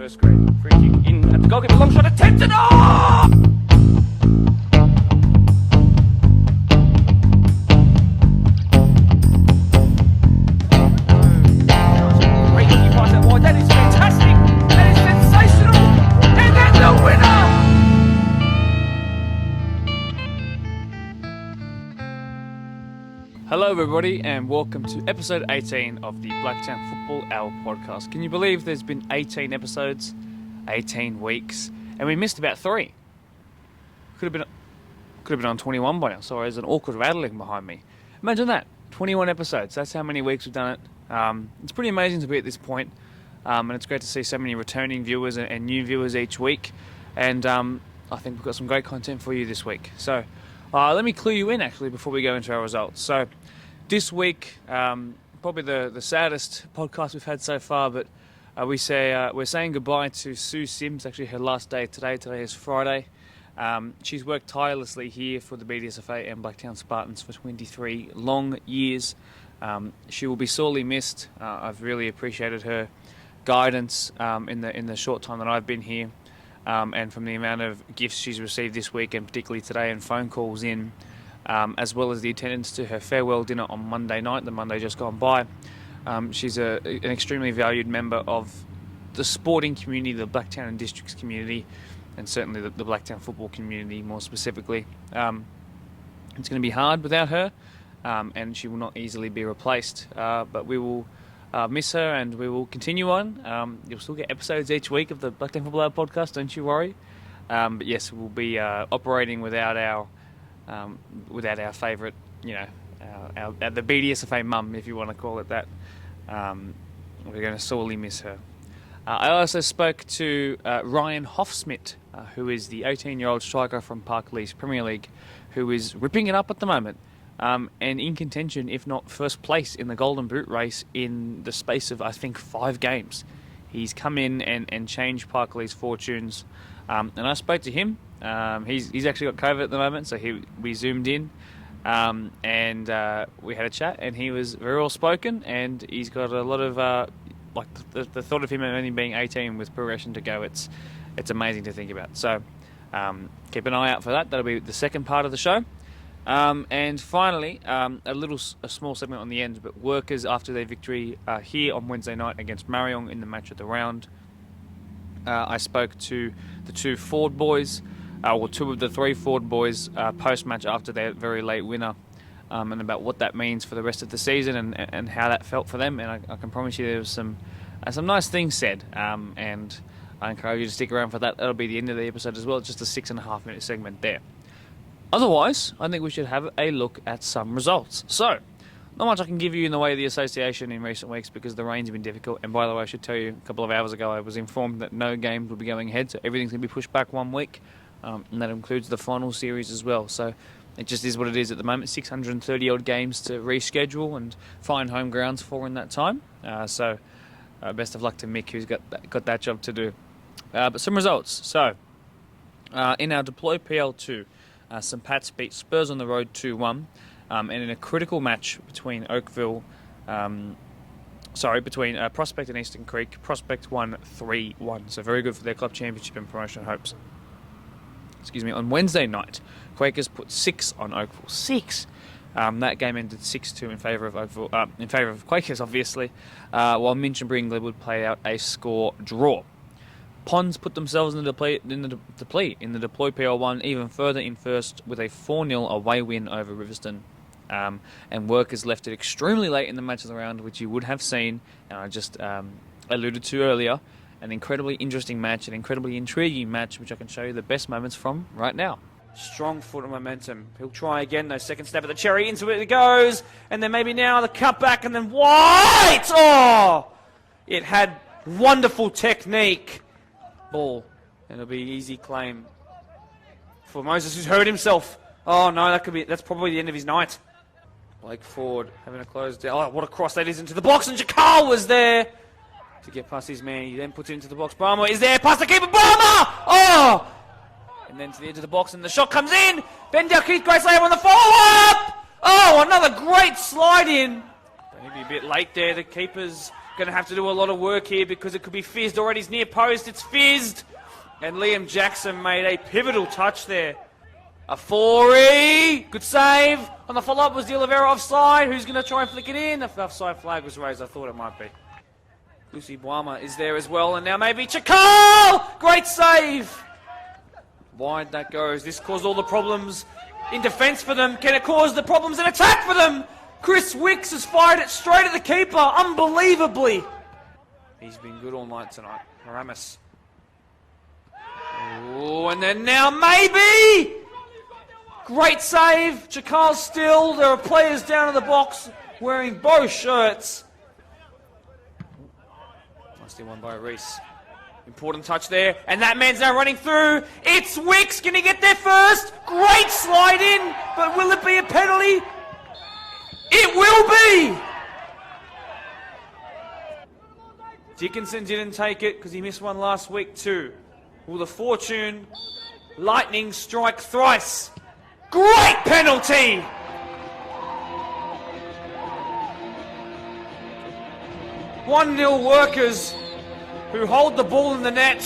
first grade. Free kick in at the goalkeeper. Long shot attempted. Oh! Great looking pass out wide. That is fantastic. That is sensational. And then the winner. Hello everybody and welcome to episode 18 of the Blacktown Football Hour podcast. Can you believe there's been 18 episodes, 18 weeks, and we missed about 3? Could have been on 21 by now. Sorry, there's an awkward rattling behind me. Imagine that, 21 episodes. That's how many weeks we've done it. It's pretty amazing to be at this point, and it's great to see so many returning viewers and new viewers each week. And I think we've got some great content for you this week. So let me clue you in actually before we go into our results. So this week, probably the saddest podcast we've had so far, but we're saying goodbye to Sue Sims. Actually, her last day today. Today is Friday. She's worked tirelessly here for the BDSFA and Blacktown Spartans for 23 long years. She will be sorely missed. I've really appreciated her guidance in the short time that I've been here, and from the amount of gifts she's received this week, and particularly today, and phone calls in. As well as the attendance to her farewell dinner on Monday night, the Monday just gone by. She's an extremely valued member of the sporting community, the Blacktown and Districts community, and certainly the Blacktown football community more specifically. It's going to be hard without her, and she will not easily be replaced. But we will miss her, and we will continue on. You'll still get episodes each week of the Blacktown Football Hour podcast, don't you worry. But yes, we'll be operating without our favourite, the BDSFA mum, if you want to call it that. We're going to sorely miss her. I also spoke to Ryan Hoffsmit, who is the 18-year-old striker from Parkley's Premier League, who is ripping it up at the moment, and in contention, if not first place in the Golden Boot race in the space of, I think, 5 games. He's come in and changed Parkley's fortunes, and I spoke to him. He's actually got COVID at the moment, so we zoomed in, and we had a chat, and he was very well spoken, and he's got a lot of the thought of him only being 18 with progression to go. It's amazing to think about. So keep an eye out for that. That'll be the second part of the show. And finally, a small segment on the end, but Workers, after their victory here on Wednesday night against Marion in the match of the round, I spoke to the 2 Ford boys, or 2 of the 3 Ford boys post-match after their very late winner, and about what that means for the rest of the season and how that felt for them. And I can promise you there was some nice things said, and I encourage you to stick around for that. That'll be the end of the episode as well. It's just a 6.5-minute segment there. Otherwise, I think we should have a look at some results. So, not much I can give you in the way of the association in recent weeks because the rain's been difficult. And by the way, I should tell you, a couple of hours ago I was informed that no games will be going ahead, so everything's going to be pushed back 1 week, and that includes the final series as well. So it just is what it is at the moment. 630-odd games to reschedule and find home grounds for in that time. So best of luck to Mick, who's got that job to do. But some results. So in our Deploy PL2, St Pat's beat Spurs on the road 2-1. And in a critical match between between Prospect and Eastern Creek, Prospect won 3-1. So very good for their club championship and promotion hopes. On Wednesday night, Quakers put 6 on Oakville. 6! That game ended 6-2 in favour of Oakville, in favour of Quakers, obviously, while Minchinbury and Glenwood played out a score draw. Ponds put themselves in the Deploy PL1 even further in first with a 4-0 away win over Riverston. And Workers left it extremely late in the match of the round, which you would have seen, and I just alluded to earlier. An incredibly interesting match, an incredibly intriguing match, which I can show you the best moments from right now. Strong foot of momentum. He'll try again, though. Second step of the cherry, into it goes. And then maybe now the cutback, and then White! Oh! It had wonderful technique. Ball. And it'll be easy claim for Moses, who's hurt himself. Oh, no, that's probably the end of his night. Blake Ford having a close down. Oh, what a cross that is into the box, and Jakal was there to get past his man. He then puts it into the box. Barmer is there, past the keeper. Barmer! Oh! And then to the edge of the box, and the shot comes in. Bendel, Keith Graceley on the follow-up! Oh, another great slide in. Maybe a bit late there. The keeper's Going to have to do a lot of work here because it could be fizzed already. He's near post. It's fizzed. And Liam Jackson made a pivotal touch there. A 4-E. Good save. On the follow-up was De Oliveira offside. Who's going to try and flick it in? The offside flag was raised. I thought it might be. Lucy Boama is there as well. And now maybe Chakal! Great save. Wide that goes. This caused all the problems in defence for them. Can it cause the problems in attack for them? Chris Wicks has fired it straight at the keeper. Unbelievably. He's been good all night tonight. Ramos. Oh, and then now maybe! Great save. Chakal still. There are players down in the box wearing both shirts. Nicely won by Reese. Important touch there. And that man's now running through. It's Wicks. Can he get there first? Great slide in. But will it be a penalty? It will be! Dickinson didn't take it because he missed one last week too. Will the Fortune Lightning strike thrice? Great penalty! One-nil Workers who hold the ball in the net.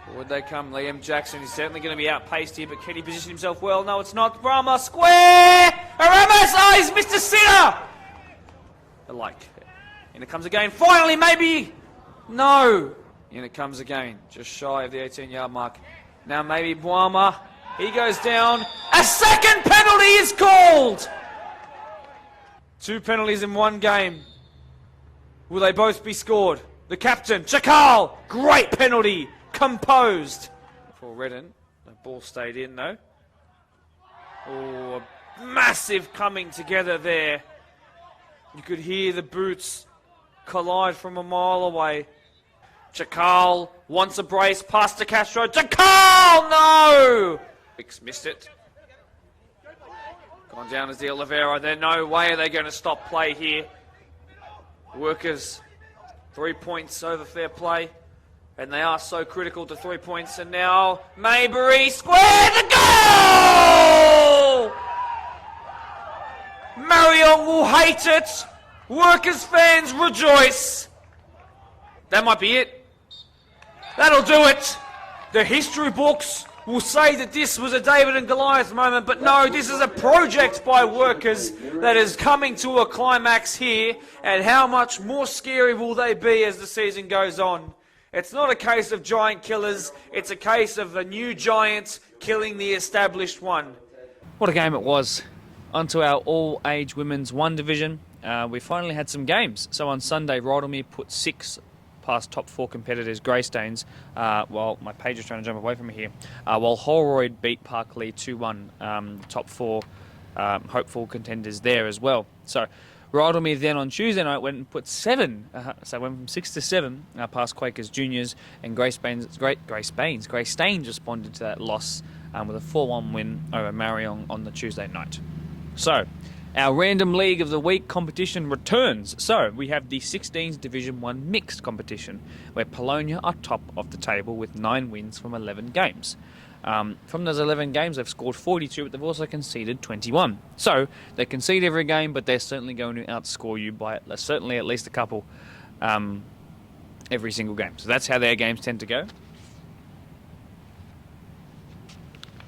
Forward they come, Liam Jackson. He's certainly going to be outpaced here, but can he position himself well? No, it's not. Brahma square! Aramas! Oh, he's missed a sitter! And it comes again. Finally, maybe! No! In it comes again, just shy of the 18-yard mark. Now maybe Boama. He goes down. A second penalty is called! 2 penalties in one game. Will they both be scored? The captain, Chakal! Great penalty! Composed. For Redden. The ball stayed in though. Oh, a massive coming together there. You could hear the boots collide from a mile away. Chakal wants a brace, pass to Castro. Chakal! No! Wicks missed it. Gone down as De Oliveira. There's no way are they going to stop play here. Workers, 3 points over fair play. And they are so critical to 3 points. And now Maybury square the goal! Marion will hate it. Workers fans rejoice. That might be it. That'll do it. The history books will say that this was a David and Goliath moment, but no, this is a project by Workers that is coming to a climax here, and how much more scary will they be as the season goes on? It's not a case of giant killers, it's a case of a new giant killing the established one. What a game it was. Onto our all-age women's 1 division. We finally had some games. So on Sunday, Rydalmere put 6 past top 4 competitors, Greystanes, while my page is trying to jump away from me here, while Holroyd beat Parklea 2-1, top 4 hopeful contenders there as well. So Rydalmere then on Tuesday night went and put 7, so went from 6 to 7 past Quakers Juniors, and Greystanes responded to that loss with a 4-1 win over Marion on the Tuesday night. So our random league of the week competition returns. So we have the 16s Division 1 mixed competition, where Polonia are top of the table with 9 wins from 11 games. From those 11 games, they've scored 42, but they've also conceded 21. So they concede every game, but they're certainly going to outscore you by certainly at least a couple every single game. So that's how their games tend to go.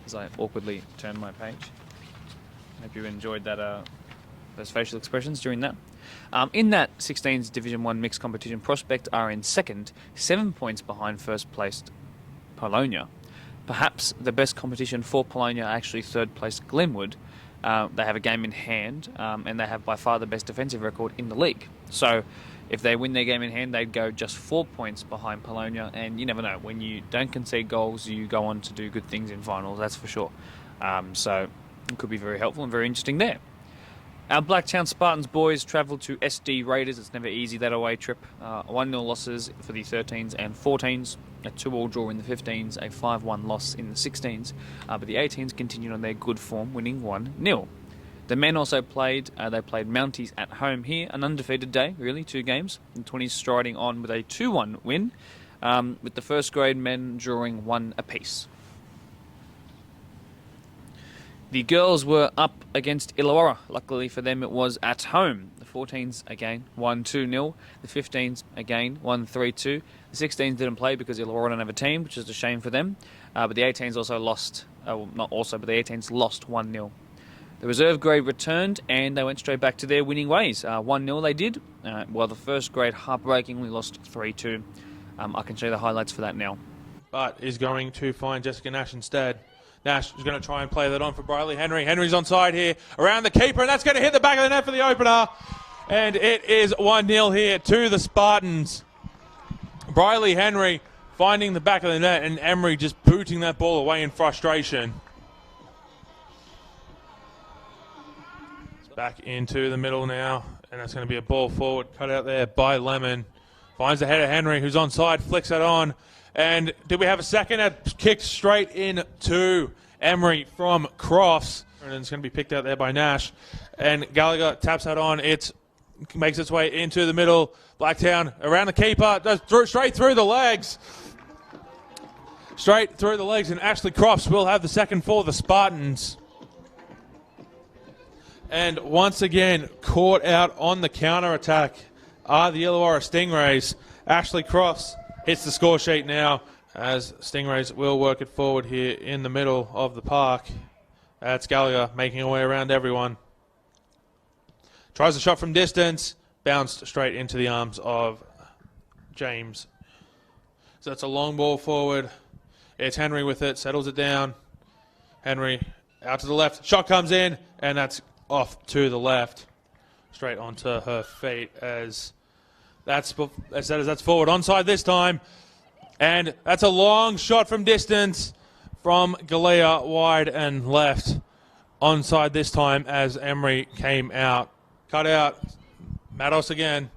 As I awkwardly turn my page. Hope you enjoyed that those facial expressions during that. In that 16's Division 1 mixed competition, Prospect are in second, 7 points behind first placed Polonia. Perhaps the best competition for Polonia are actually third placed Glenwood. They have a game in hand, and they have by far the best defensive record in the league. So if they win their game in hand, they'd go just 4 points behind Polonia, and you never know. When you don't concede goals, you go on to do good things in finals, that's for sure. So it could be very helpful and very interesting there. Our Blacktown Spartans boys travelled to SD Raiders. It's never easy, that away trip. 1-0 losses for the 13s and 14s. A 2-all draw in the 15s. A 5-1 loss in the 16s. But the 18s continued on their good form, winning 1-0. The men also played. They played Mounties at home here. An undefeated day, really, 2 games. The 20s striding on with a 2-1 win. With the first grade men drawing 1 apiece. The girls were up against Illawarra. Luckily for them, it was at home. The 14s again won 2-0. The 15s again won 3-2. The 16s didn't play because Illawarra don't have a team, which is a shame for them. But the 18s also lost. Well, not also, but the 18s lost 1-0. The reserve grade returned and they went straight back to their winning ways. 1-0 they did, while the first grade heartbreakingly lost 3-2. I can show you the highlights for that now. But is going to find Jessica Nash instead. Nash is going to try and play that on for Briley Henry. Henry's onside here around the keeper, and that's going to hit the back of the net for the opener. And it is 1-0 here to the Spartans. Briley Henry finding the back of the net, and Emery just booting that ball away in frustration. It's back into the middle now, and that's going to be a ball forward cut out there by Lemon. Finds the head of Henry, who's onside, flicks it on. And did we have a second? That kicked straight in to Emery from Crofts. And it's going to be picked out there by Nash. And Gallagher taps that on. It makes its way into the middle. Blacktown around the keeper. Does straight through the legs. Straight through the legs. And Ashley Crofts will have the second for the Spartans. And once again, caught out on the counter-attack are the Illawarra Stingrays. Ashley Crofts hits the score sheet now as Stingrays will work it forward here in the middle of the park. That's Gallagher making her way around everyone. Tries a shot from distance. Bounced straight into the arms of James. So that's a long ball forward. It's Henry with it. Settles it down. Henry out to the left. Shot comes in. And that's off to the left. Straight onto her feet as... That's forward onside this time. And that's a long shot from distance from Galea, wide and left. Onside this time as Emery came out. Cut out. Matos again.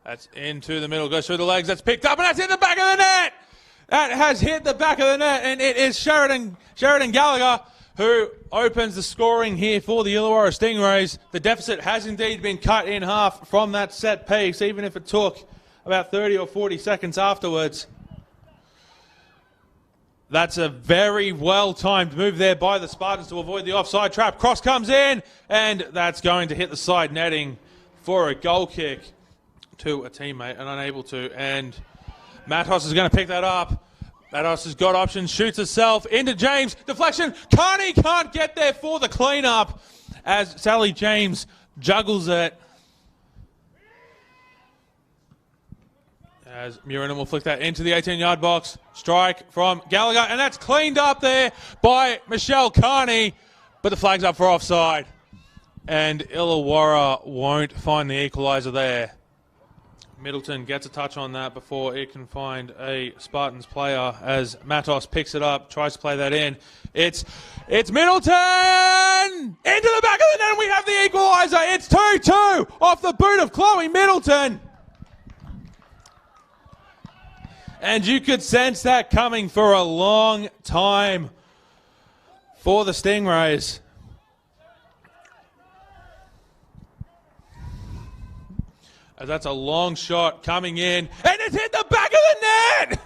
That's into the middle. Goes through the legs. That's picked up and that's in the back of the net. That has hit the back of the net and it is Sheridan Gallagher who opens the scoring here for the Illawarra Stingrays. The deficit has indeed been cut in half from that set piece, even if it took about 30 or 40 seconds afterwards. That's a very well-timed move there by the Spartans to avoid the offside trap. Cross comes in, and that's going to hit the side netting for a goal kick to a teammate, and unable to. And Matos is going to pick that up. Matos has got options, shoots herself into James. Deflection. Carney can't get there for the cleanup as Sally James juggles it. As Murinen will flick that into the 18-yard box. Strike from Gallagher, and that's cleaned up there by Michelle Carney, but the flag's up for offside. And Illawarra won't find the equaliser there. Middleton gets a touch on that before it can find a Spartans player as Matos picks it up, tries to play that in. It's Middleton! Into the back of the net and we have the equaliser. It's 2-2 off the boot of Chloe Middleton. And you could sense that coming for a long time for the Stingrays. As that's a long shot coming in, and it's hit the back of the net!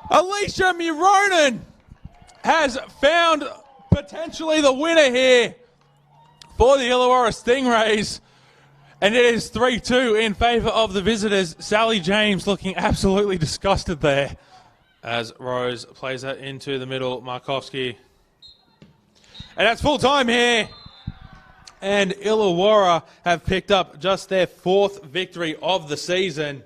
Alicia Muronen has found potentially the winner here for the Illawarra Stingrays. And it is 3-2 in favour of the visitors. Sally James looking absolutely disgusted there as Rose plays that into the middle. Markovsky. And that's full time here. And Illawarra have picked up just their fourth victory of the season.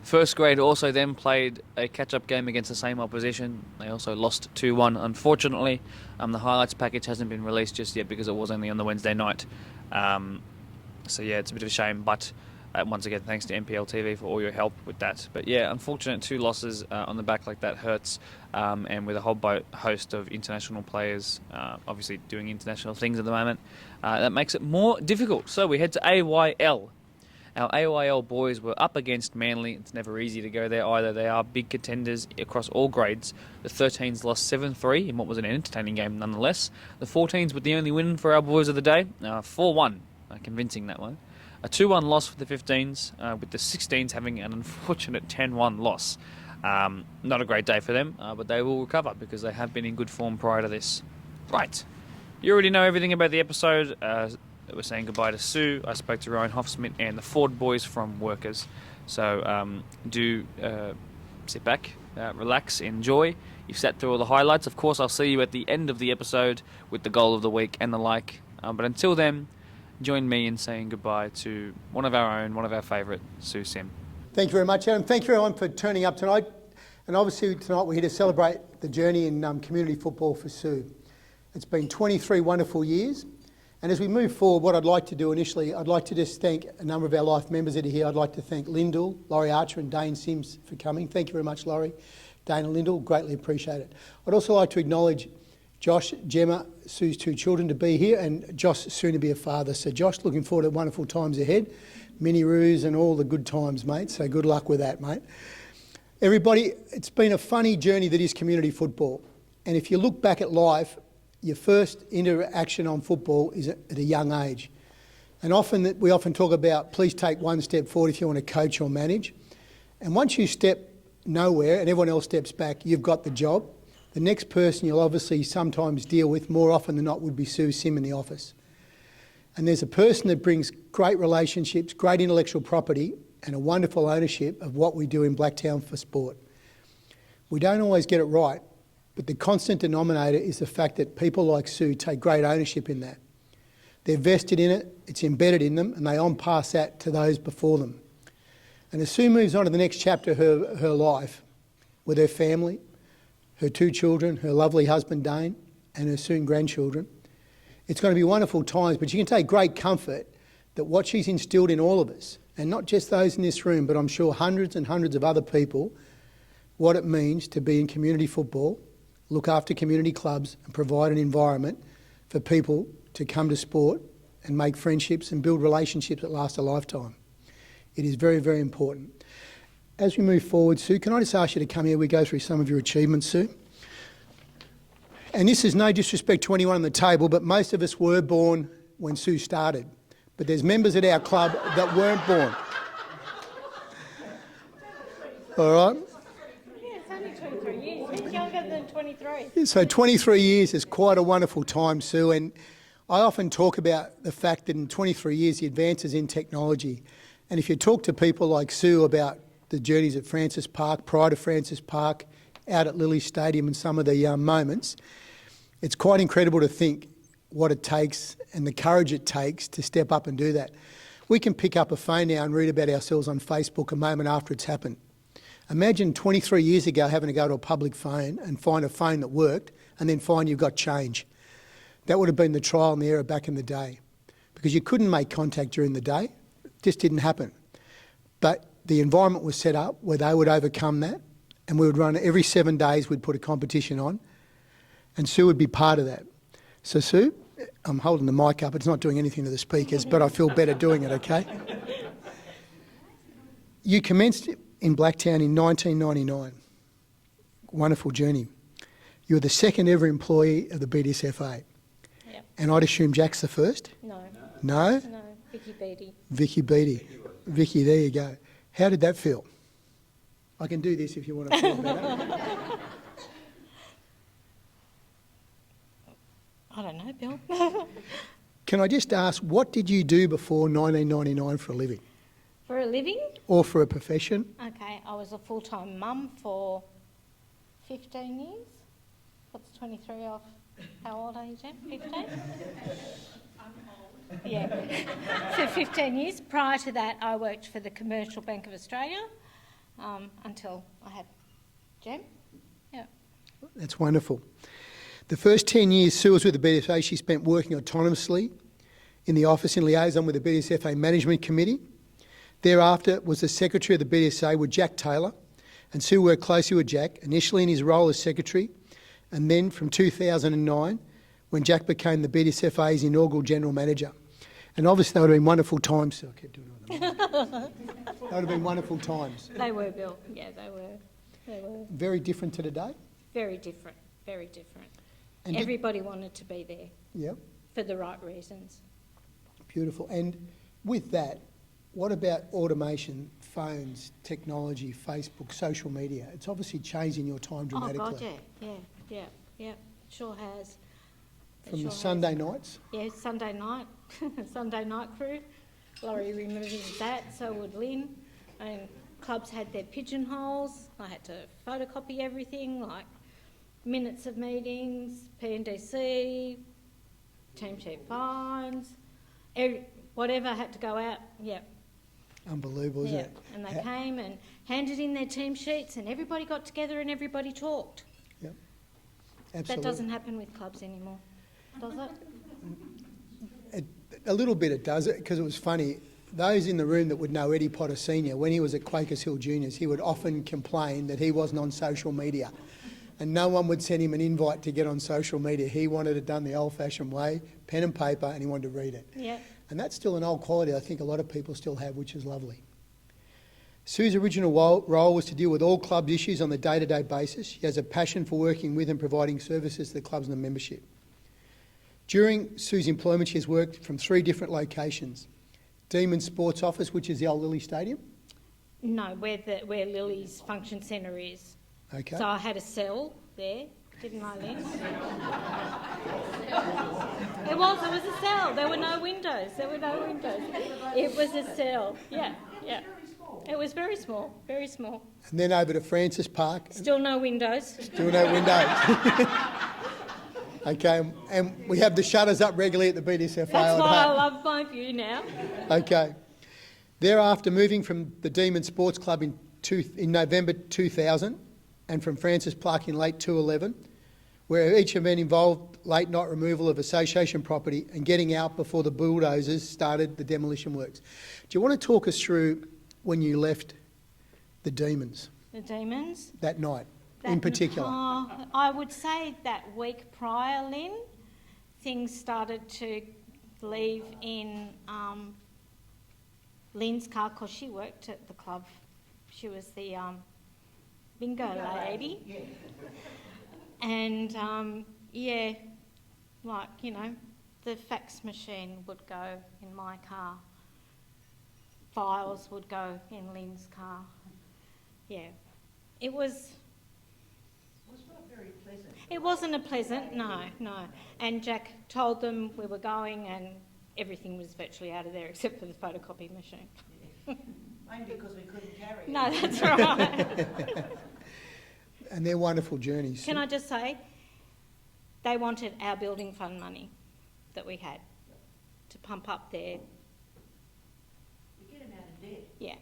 First grade also then played a catch-up game against the same opposition. They also lost 2-1, unfortunately. The highlights package hasn't been released just yet because it was only on the Wednesday night. So yeah, it's a bit of a shame, but once again, thanks to MPL TV for all your help with that. But yeah, unfortunate 2 losses on the back like that hurts, and with a whole host of international players obviously doing international things at the moment, that makes it more difficult. So we head to AYL. Our AYL boys were up against Manly. It's never easy to go there either. They are big contenders across all grades. The 13s lost 7-3 in what was an entertaining game nonetheless. The 14s were the only win for our boys of the day, 4-1. Convincing that one. A 2-1 loss for the 15s, with the 16s having an unfortunate 10-1 loss. Not a great day for them, but they will recover because they have been in good form prior to this. Right. You already know everything about the episode. We're saying goodbye to Sue. I spoke to Ryan Hoffsmit and the Ford boys from Workers. So do sit back, relax, enjoy. You've sat through all the highlights. Of course, I'll see you at the end of the episode with the goal of the week and the like. But until then, join me in saying goodbye to one of our own, one of our favourite, Sue Sim. Thank you very much, Adam. Thank you everyone for turning up tonight. And obviously tonight we're here to celebrate the journey in community football for Sue. It's been 23 wonderful years. And as we move forward, what I'd like to do initially, I'd like to just thank a number of our life members that are here. I'd like to thank Lyndall, Laurie Archer and Dane Sims for coming. Thank you very much, Laurie, Dane and Lyndall. Greatly appreciate it. I'd also like to acknowledge Josh, Gemma, Sue's 2 children to be here, and Josh soon to be a father. So Josh, looking forward to wonderful times ahead. Mini-roos and all the good times, mate. So good luck with that, mate. Everybody, it's been a funny journey that is community football. And if you look back at life, your first interaction on football is at a young age. And we often talk about, please take one step forward if you want to coach or manage. And once you step nowhere and everyone else steps back, you've got the job. The next person you'll obviously sometimes deal with, more often than not, would be Sue Sim in the office. And there's a person that brings great relationships, great intellectual property, and a wonderful ownership of what we do in Blacktown for sport. We don't always get it right, but the constant denominator is the fact that people like Sue take great ownership in that. They're vested in it, it's embedded in them, and they on-pass that to those before them. And as Sue moves on to the next chapter of her life, with her family, her 2 children, her lovely husband Dane, and her soon grandchildren, it's going to be wonderful times, but you can take great comfort that what she's instilled in all of us, and not just those in this room, but I'm sure hundreds and hundreds of other people, what it means to be in community football, look after community clubs and provide an environment for people to come to sport and make friendships and build relationships that last a lifetime. It is very, very important. As we move forward, Sue, can I just ask you to come here? We go through some of your achievements, Sue. And this is no disrespect to anyone on the table, but most of us were born when Sue started. But there's members at our club that weren't born. All right? Yeah, it's only 23 years. He's younger than 23. So 23 years is quite a wonderful time, Sue. And I often talk about the fact that in 23 years, the advances in technology. And if you talk to people like Sue about the journeys at Francis Park, prior to Francis Park, out at Lily Stadium and some of the moments, it's quite incredible to think what it takes and the courage it takes to step up and do that. We can pick up a phone now and read about ourselves on Facebook a moment after it's happened. Imagine 23 years ago having to go to a public phone and find a phone that worked and then find you've got change. That would have been the trial and the error back in the day, because you couldn't make contact during the day. It just didn't happen. But the environment was set up where they would overcome that, and we would run every 7 days, we'd put a competition on, and Sue would be part of that. So Sue, I'm holding the mic up, it's not doing anything to the speakers, but I feel better doing it, okay? You commenced in Blacktown in 1999. Wonderful journey. You were the second ever employee of the BDSFA. Yep. And I'd assume Jack's the first? No. No? No, Vicky Beattie. Vicky Beattie. Vicky, there you go. How did that feel? I can do this if you want to feel better. I don't know, Bill. Can I just ask, what did you do before 1999 for a living? For a living? Or for a profession? Okay, I was a full-time mum for 15 years. What's 23 off? How old are you, Jen? 15? I'm old. Yeah, for 15 years. Prior to that, I worked for the Commercial Bank of Australia until I had Jen. Yeah. That's wonderful. The first 10 years Sue was with the BDSFA, she spent working autonomously in the office in liaison with the BDSFA Management Committee. Thereafter was the Secretary of the BDSA with Jack Taylor, and Sue worked closely with Jack, initially in his role as Secretary, and then from 2009, when Jack became the BDSFA's inaugural General Manager. And obviously they would have been wonderful times. So I kept doing it. They would have been wonderful times. They were, Bill. Yeah, they were. They were. Very different to today? Very different. Very different. And everybody wanted to be there yeah. for the right reasons. Beautiful. And with that, what about automation, phones, technology, Facebook, social media? It's obviously changing your time dramatically. Oh, God, yeah. Sure has. From the Sunday nights? Yeah, Sunday night, Sunday night crew. Laurie removing that, so would Lynn. And clubs had their pigeonholes. I had to photocopy everything, like minutes of meetings, PNDC, team sheet fines, whatever had to go out, yeah. Unbelievable, isn't it? And they came and handed in their team sheets and everybody got together and everybody talked. Yep, absolutely. That doesn't happen with clubs anymore, does it? A little bit it does, because it was funny. Those in the room that would know Eddie Potter Senior, when he was at Quakers Hill Juniors, he would often complain that he wasn't on social media. And no one would send him an invite to get on social media. He wanted it done the old-fashioned way, pen and paper, and he wanted to read it. Yeah. And that's still an old quality I think a lot of people still have, which is lovely. Sue's original role was to deal with all club issues on a day-to-day basis. She has a passion for working with and providing services to the clubs and the membership. During Sue's employment, she has worked from 3 different locations. Demon Sports Office, which is the old Lily Stadium. No, where Lily's function centre is. Okay. So I had a cell there, didn't I, Lynn? It was a cell. There were no windows. It was a cell. Yeah. It was very small. And then over to Francis Park. Still no windows. Still no windows. Okay, and we have the shutters up regularly at the BDSFA. That's why I love my view now. Okay. Thereafter, moving from the Demon Sports Club in November 2000 and from Francis Park in late 2011, where each event involved late night removal of association property and getting out before the bulldozers started the demolition works. Do you want to talk us through when you left the Demons? The Demons? That night, in particular. I would say that week prior, Lynn, things started to leave in Lynn's car because she worked at the club. She was the bingo lady. Yeah. And, the fax machine would go in my car. Files would go in Lynn's car. Yeah. It was not very pleasant. It wasn't a pleasant, no. And Jack told them we were going and everything was virtually out of there except for the photocopy machine. Yeah. Mainly because we couldn't carry it. No, that's right. And they're wonderful journeys. Can I just say, they wanted our building fund money that we had to pump up their... We get them out of debt. Yeah.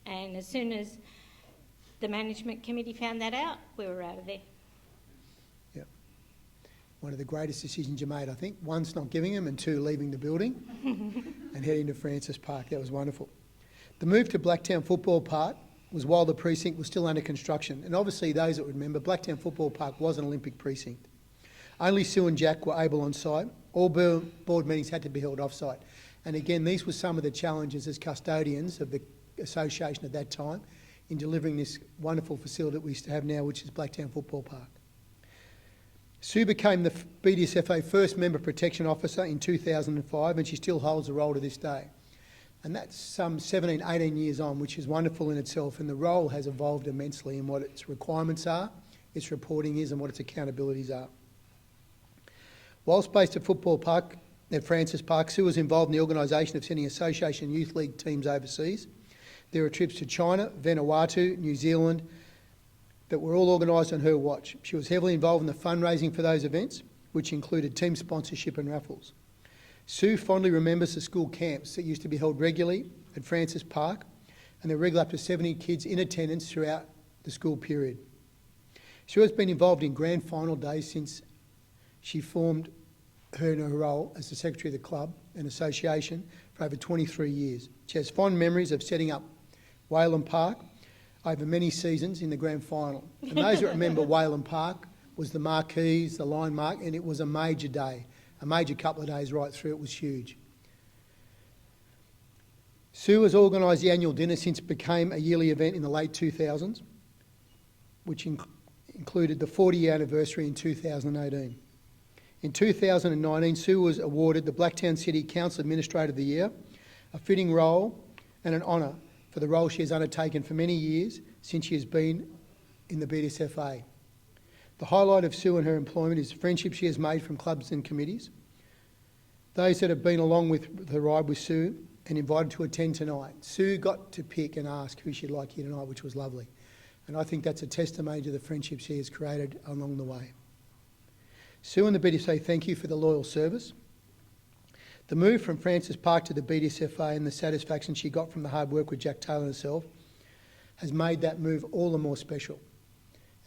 And as soon as the management committee found that out, we were out of there. Yep. One of the greatest decisions you made, I think. 1, not giving them, and 2, leaving the building and heading to Francis Park. That was wonderful. The move to Blacktown Football Park was while the precinct was still under construction. And obviously, those that remember, Blacktown Football Park was an Olympic precinct. Only Sue and Jack were able on site. All board meetings had to be held off-site. And again, these were some of the challenges as custodians of the association at that time in delivering this wonderful facility that we have now, which is Blacktown Football Park. Sue became the BDSFA first member protection officer in 2005, and she still holds the role to this day. And that's some 17, 18 years on, which is wonderful in itself, and the role has evolved immensely in what its requirements are, its reporting is, and what its accountabilities are. Whilst based at Football Park, at Francis Park, Sue was involved in the organisation of sending association youth league teams overseas. There were trips to China, Vanuatu, New Zealand, that were all organised on her watch. She was heavily involved in the fundraising for those events, which included team sponsorship and raffles. Sue fondly remembers the school camps that used to be held regularly at Francis Park, and there were regularly up to 70 kids in attendance throughout the school period. Sue has been involved in grand final days since she formed her role as the secretary of the club and association for over 23 years. She has fond memories of setting up Wayland Park over many seasons in the grand final. And those that remember Wayland Park was the marquees, the line mark, and it was a major day. A major couple of days right through, it was huge. Sue has organised the annual dinner since it became a yearly event in the late 2000s, which included the 40-year anniversary in 2018. In 2019, Sue was awarded the Blacktown City Council Administrator of the Year, a fitting role and an honour for the role she has undertaken for many years since she has been in the BDSFA. The highlight of Sue and her employment is the friendship she has made from clubs and committees. Those that have been along with the ride with Sue and invited to attend tonight. Sue got to pick and ask who she'd like here tonight, which was lovely. And I think that's a testimony to the friendship she has created along the way. Sue and the BDSFA thank you for the loyal service. The move from Francis Park to the BDSFA and the satisfaction she got from the hard work with Jack Taylor herself has made that move all the more special.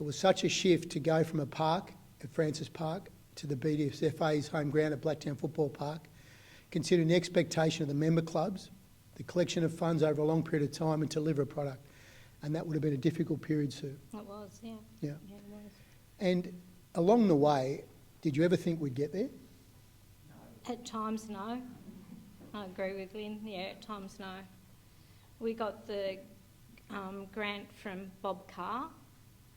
It was such a shift to go from a park at Francis Park to the BDSFA's home ground at Blacktown Football Park, considering the expectation of the member clubs, the collection of funds over a long period of time and to deliver a product. And that would have been a difficult period, Sue. It was, yeah. Yeah. Yeah, it was. And along the way, did you ever think we'd get there? At times, no. I agree with Lynn. Yeah, at times, no. We got the grant from Bob Carr.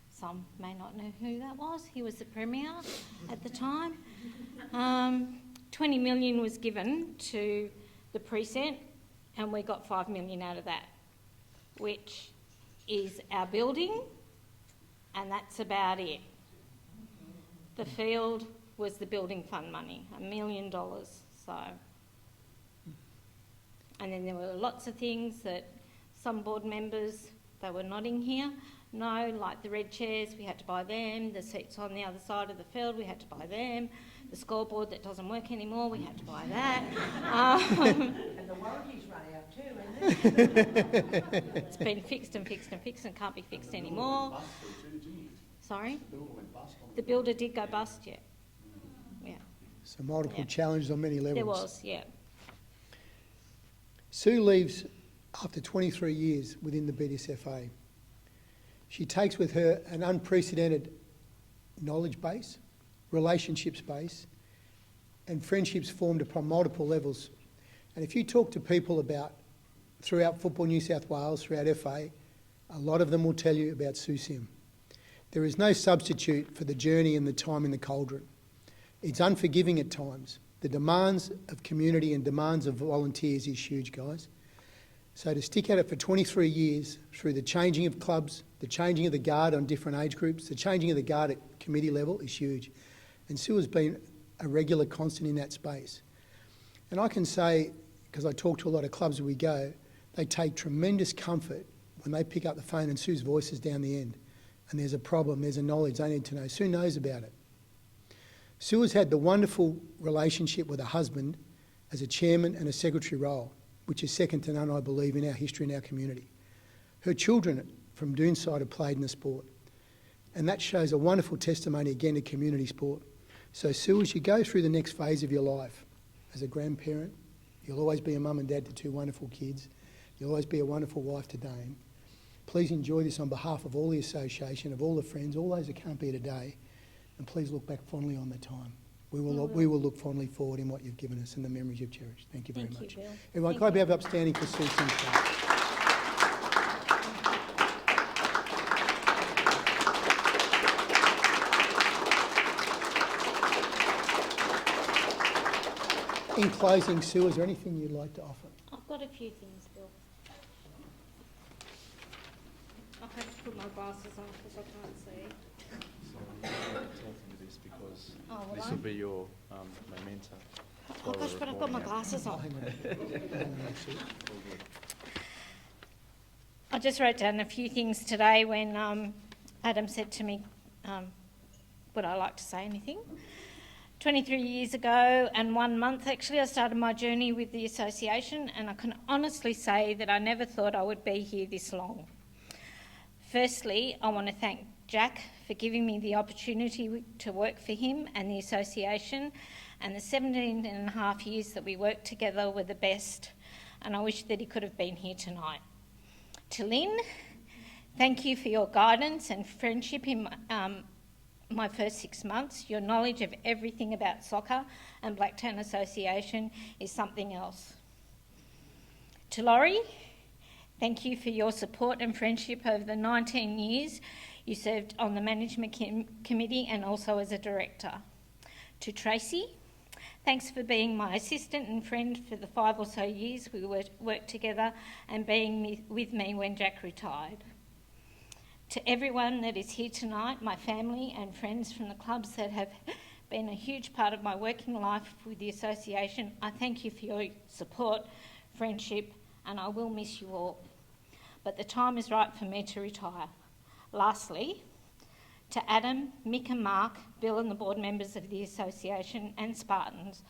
Some may not know who that was. He was the Premier at the time. 20 million was given to the precinct and we got 5 million out of that, which is our building, and that's about it. The field was the building fund money, $1 million, so. And then there were lots of things that some board members, they were nodding here, no, like the red chairs, we had to buy them, the seats on the other side of the field, we had to buy them, the scoreboard that doesn't work anymore, we had to buy that. And the warranty's run out too, isn't it? It's been fixed and fixed and fixed and can't be fixed anymore. Sorry? The builder did go bust, yeah. Yeah. So multiple Yeah. challenges on many levels. There was, yeah. Sue leaves after 23 years within the BDSFA. She takes with her an unprecedented knowledge base, relationships base, and friendships formed upon multiple levels. And if you talk to people about throughout Football New South Wales, throughout FA, a lot of them will tell you about Sue Sim. There is no substitute for the journey and the time in the cauldron. It's unforgiving at times. The demands of community and demands of volunteers is huge, guys. So to stick at it for 23 years through the changing of clubs, the changing of the guard on different age groups, the changing of the guard at committee level is huge. And Sue has been a regular constant in that space. And I can say, because I talk to a lot of clubs where we go, they take tremendous comfort when they pick up the phone and Sue's voice is down the end. And there's a problem, there's a knowledge they need to know. Sue knows about it. Sue has had the wonderful relationship with her husband as a chairman and a secretary role, which is second to none, I believe, in our history and our community. Her children from Doonside have played in the sport. And that shows a wonderful testimony again to community sport. So Sue, as you go through the next phase of your life, as a grandparent, you'll always be a mum and dad to two wonderful kids. You'll always be a wonderful wife to Dane. Please enjoy this on behalf of all the association, of all the friends, all those that can't be here today. And please look back fondly on the time. We will look fondly forward in what you've given us and the memories you've cherished. Thank you very much. Thank you, Bill. Everyone, Thank can I be you. have upstanding for Sue Simms? In closing, Sue, is there anything you'd like to offer? I've got a few things, Bill. I have to put my glasses on because I can't see. Tell them this because Oh, will this I? will be your memento. Oh gosh, but I've got my glasses on. Hang on, Sue. I just wrote down a few things today when Adam said to me, would I like to say anything? 23 years ago and 1 month actually I started my journey with the association, and I can honestly say that I never thought I would be here this long. Firstly, I want to thank Jack for giving me the opportunity to work for him and the association, and the 17 and a half years that we worked together were the best, and I wish that he could have been here tonight. To Lynn, thank you for your guidance and friendship in my first 6 months. Your knowledge of everything about soccer and Blacktown Association is something else. To Laurie, thank you for your support and friendship over the 19 years you served on the management committee and also as a director. To Tracy, Thanks for being my assistant and friend for the 5 or so years we worked together and being with me when Jack retired. To everyone that is here tonight, my family and friends from the clubs that have been a huge part of my working life with the association, I thank you for your support, friendship, and I will miss you all. But the time is right for me to retire. Lastly, to Adam, Mick and Mark, Bill and the board members of the association and Spartans,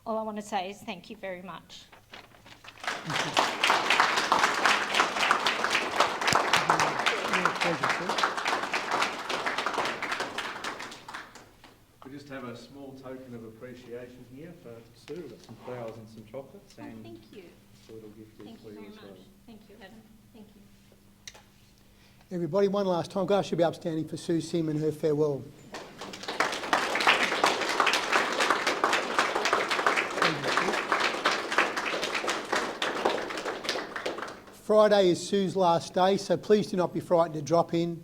all I want to say is thank you very much. We just have a small token of appreciation here for Sue. We've got some flowers and some chocolates, and Thank you. a little gift Thank for you you very as well. much. Thank you, Adam. Thank you. Everybody, one last time. Guys should be upstanding for Sue Sim and her farewell. Friday is Sue's last day, so please do not be frightened to drop in.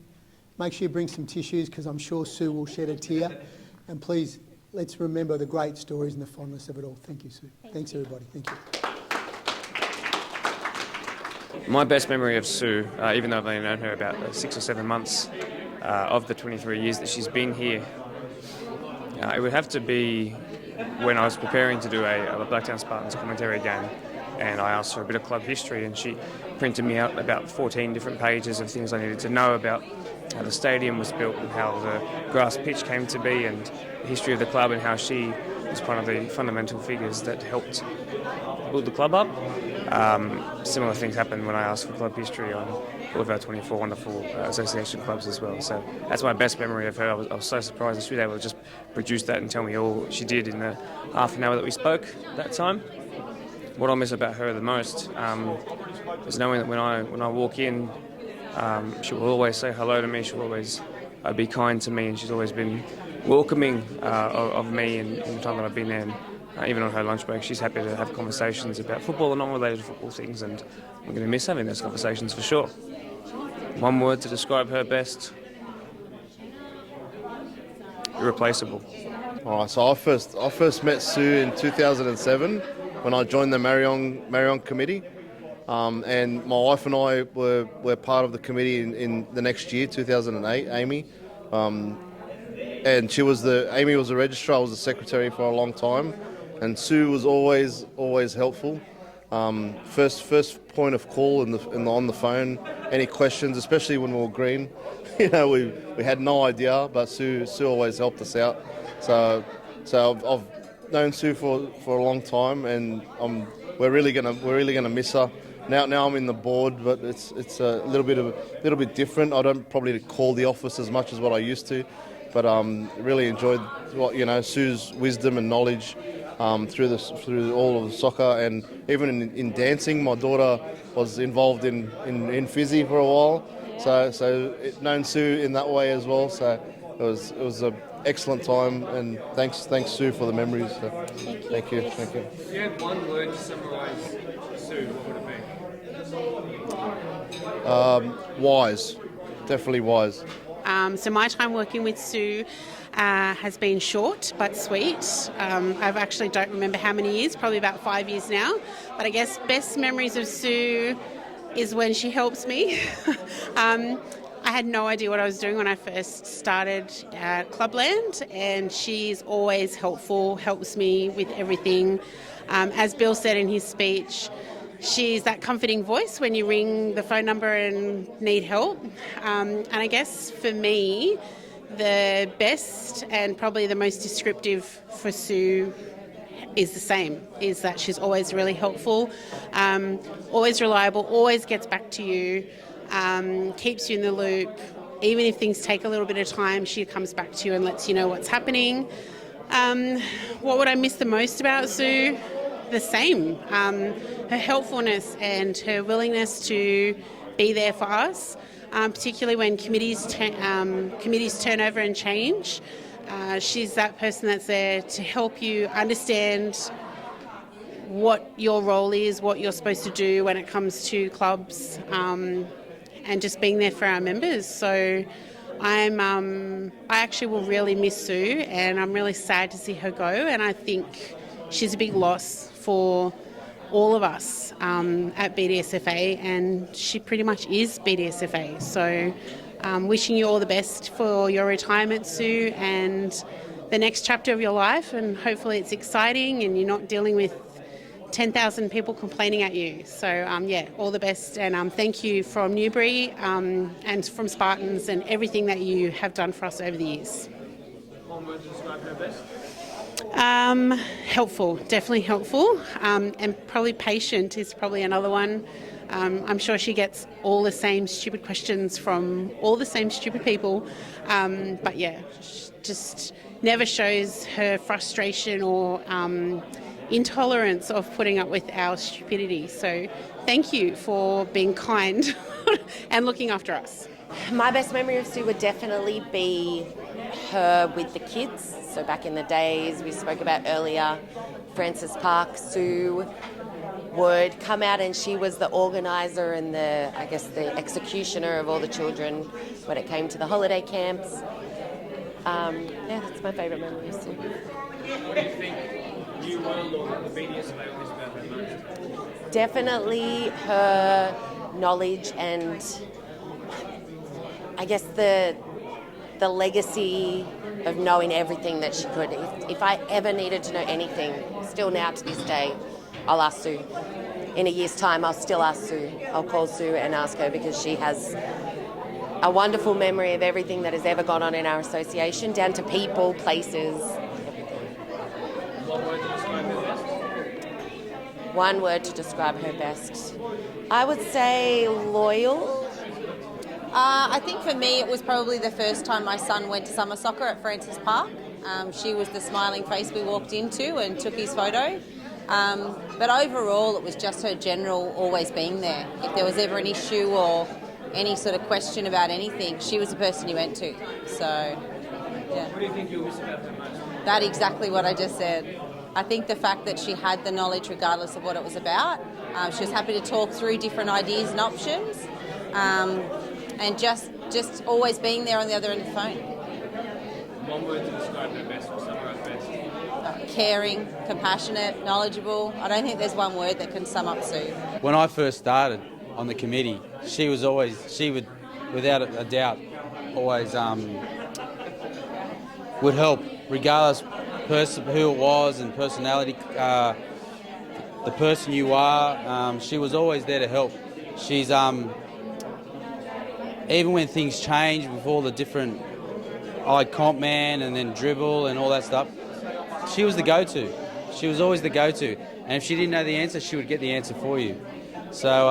Make sure you bring some tissues because I'm sure Sue will shed a tear. And please, let's remember the great stories and the fondness of it all. Thank you, Sue. Thanks, everybody. Thank you. My best memory of Sue, even though I've only known her about 6 or 7 months of the 23 years that she's been here, it would have to be when I was preparing to do a Blacktown Spartans commentary game, and I asked for a bit of club history, and she printed me out about 14 different pages of things I needed to know about how the stadium was built and how the grass pitch came to be and the history of the club and how she was one of the fundamental figures that helped build the club up. Similar things happened when I asked for club history on all of our 24 wonderful association clubs as well. So that's my best memory of her. I was so surprised that she was able to just produce that and tell me all she did in the half an hour that we spoke that time. What I miss about her the most is knowing that when I walk in, she will always say hello to me. She'll always be kind to me, and she's always been welcoming of me in the time that I've been there. And, even on her lunch break, she's happy to have conversations about football and non-related football things, and I'm going to miss having those conversations for sure. One word to describe her best: irreplaceable. All right, so I first met Sue in 2007 when I joined the Marion committee, and my wife and I were part of the committee in the next year, 2008. Amy, and Amy was the registrar. I was the secretary for a long time, and Sue was always helpful. First point of call on the phone. Any questions, especially when we were green, we had no idea, but Sue always helped us out. So I've known Sue for a long time, and we're really gonna miss her. Now I'm in the board, but it's a little bit different. I don't probably call the office as much as what I used to, but really enjoyed Sue's wisdom and knowledge through all of soccer, and even in dancing. My daughter was involved in Fizzy for a while, so known Sue in that way as well. So it was an excellent time, and thanks Sue for the memories. So, thank you. If you had one word to summarise Sue, what would it be? Wise, definitely wise. So my time working with Sue has been short but sweet. I actually don't remember how many years, probably about 5 years now. But I guess best memories of Sue is when she helps me. I had no idea what I was doing when I first started at Clubland, and she's always helpful, helps me with everything. As Bill said in his speech, she's that comforting voice when you ring the phone number and need help. And I guess for me, the best and probably the most descriptive for Sue is the same, is that she's always really helpful, always reliable, always gets back to you, keeps you in the loop. Even if things take a little bit of time, she comes back to you and lets you know what's happening. What would I miss the most about Sue? The same. Her helpfulness and her willingness to be there for us, particularly when committees turn over and change. She's that person that's there to help you understand what your role is, what you're supposed to do when it comes to clubs, and just being there for our members. So I actually will really miss Sue, and I'm really sad to see her go, and I think she's a big loss for all of us at BDSFA, and she pretty much is BDSFA. So wishing you all the best for your retirement, Sue, and the next chapter of your life, and hopefully it's exciting and you're not dealing with 10,000 people complaining at you. So yeah, all the best, and thank you from Newbury and from Spartans and everything that you have done for us over the years. One word to describe her best? Helpful, definitely helpful, and probably patient is probably another one. I'm sure she gets all the same stupid questions from all the same stupid people, but yeah, just never shows her frustration or intolerance of putting up with our stupidity. So thank you for being kind and looking after us. My best memory of Sue would definitely be her with the kids. So back in the days we spoke about earlier, Francis Park, Sue would come out and she was the organiser and the executioner of all the children when it came to the holiday camps. Yeah, that's my favourite memory of Sue. What do you think you will or the BDSFA was about her most? Definitely her knowledge and I guess the legacy of knowing everything that she could. If I ever needed to know anything, still now to this day, I'll ask Sue. In a year's time, I'll still ask Sue. I'll call Sue and ask her because she has a wonderful memory of everything that has ever gone on in our association, down to people, places, everything. One word to describe her best? One word to describe her best. I would say loyal. I think for me it was probably the first time my son went to summer soccer at Francis Park. She was the smiling face we walked into and took his photo. But overall it was just her general always being there. If there was ever an issue or any sort of question about anything, she was the person you went to. So, yeah. What do you think you'll miss about her most? That's exactly what I just said. I think the fact that she had the knowledge regardless of what it was about. She was happy to talk through different ideas and options. And just always being there on the other end of the phone. One word to describe her best or summarise best? Caring, compassionate, knowledgeable. I don't think there's one word that can sum up Sue. When I first started on the committee, she would, without a doubt, always would help, regardless who it was and personality, the person you are. She was always there to help. She's even when things change with all the different, like comp man and then dribble and all that stuff, she was the go-to. She was always the go-to. And if she didn't know the answer, she would get the answer for you. So,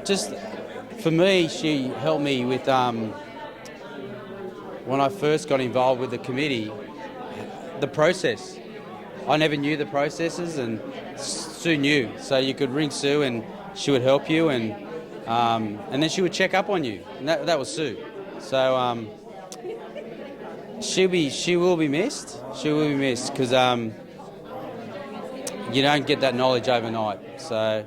just for me, she helped me with, when I first got involved with the committee, the process. I never knew the processes and Sue knew. So you could ring Sue and she would help you, and then she would check up on you. And that was Sue. So she will be missed. She will be missed because you don't get that knowledge overnight. So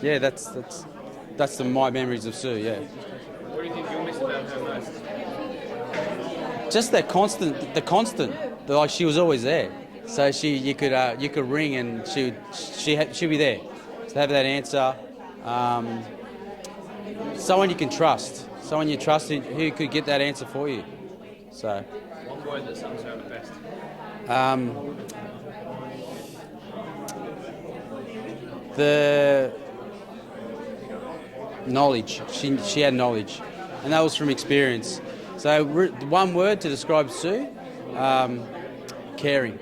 yeah, that's my memories of Sue. Yeah. What do you think you'll miss about her most? Just that constant. Like she was always there. So you could ring and she'd be there. To have that answer, someone you can trust, someone you trust who could get that answer for you. So, one word that sums her up the best. The knowledge. She had knowledge, and that was from experience. So, one word to describe Sue: caring.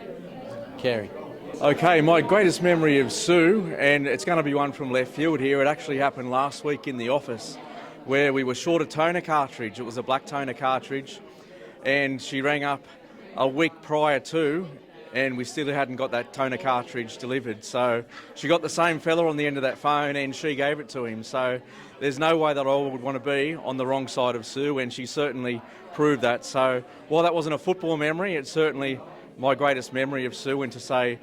Okay, my greatest memory of Sue, and it's going to be one from left field here, it actually happened last week in the office where we were short a toner cartridge. It was a black toner cartridge, and she rang up a week prior to, and we still hadn't got that toner cartridge delivered. So she got the same fella on the end of that phone and she gave it to him. So there's no way that I would want to be on the wrong side of Sue, and she certainly proved that. So while that wasn't a football memory, it's certainly my greatest memory of Sue, and to say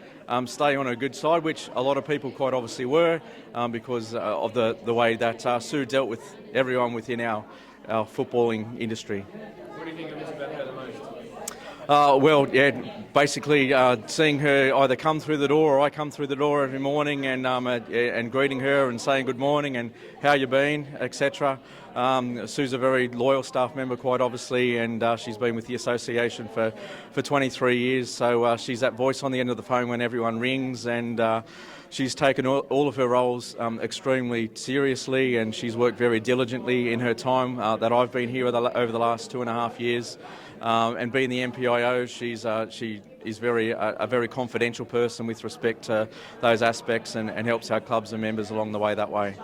stay on her good side, which a lot of people quite obviously were because of the way that Sue dealt with everyone within our footballing industry. What do you think of this about her the most? Basically seeing her either come through the door or I come through the door every morning and greeting her and saying good morning and how you been, etc. Sue's a very loyal staff member, quite obviously, and she's been with the association for 23 years, so she's that voice on the end of the phone when everyone rings, and she's taken all of her roles extremely seriously, and she's worked very diligently in her time that I've been here over the last 2.5 years. And being the MPIO, she is a very confidential person with respect to those aspects, and helps our clubs and members along the way that way.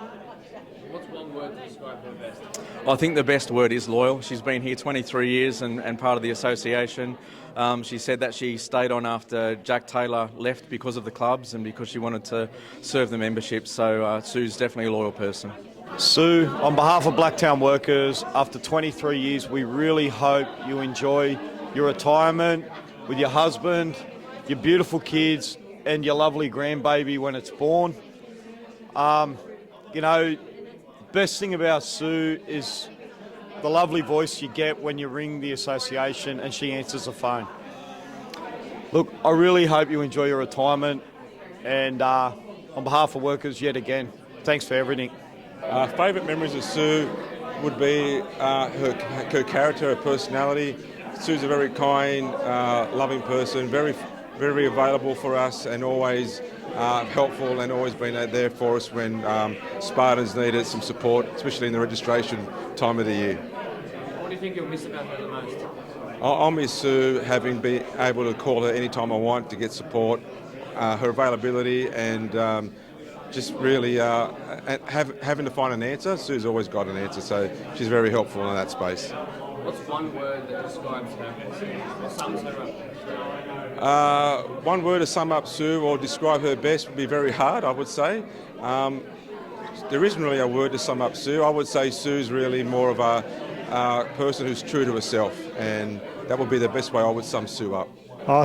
What's one word to describe her best? I think the best word is loyal. She's been here 23 years and part of the association. She said that she stayed on after Jack Taylor left because of the clubs and because she wanted to serve the membership. So Sue's definitely a loyal person. Sue, on behalf of Blacktown workers, after 23 years, we really hope you enjoy your retirement with your husband, your beautiful kids, and your lovely grandbaby when it's born. Best thing about Sue is the lovely voice you get when you ring the association and she answers the phone. Look, I really hope you enjoy your retirement, and on behalf of workers, yet again, thanks for everything. Favourite memories of Sue would be her character, her personality. Sue's a very kind, loving person, very, very available for us, and always helpful, and always been out there for us when Spartans needed some support, especially in the registration time of the year. What do you think you'll miss about her the most? I'll miss Sue having been able to call her anytime I want to get support, her availability, and just really having to find an answer. Sue's always got an answer, so she's very helpful in that space. What's one word that describes her best, or sums her up? One word to sum up Sue or describe her best would be very hard, I would say. There isn't really a word to sum up Sue. I would say Sue's really more of a person who's true to herself, and that would be the best way I would sum Sue up.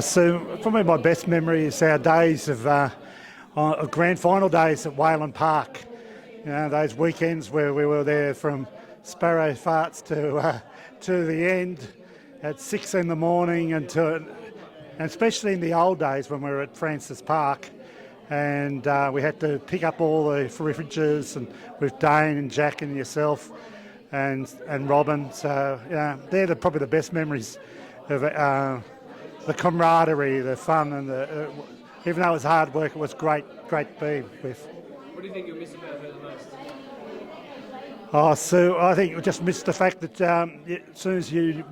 Sue, for me, my best memory is our days of grand final days at Wayland Park. You know, those weekends where we were there from sparrow farts to the end at 6 a.m, and especially in the old days when we were at Francis Park, and we had to pick up all the fridges and with Dane and Jack and yourself and Robin. So they're probably the best memories of the camaraderie, the fun, and even though it was hard work, it was great being with. What do you think you'll miss about her the most? Sue, I think you just missed the fact that as soon as you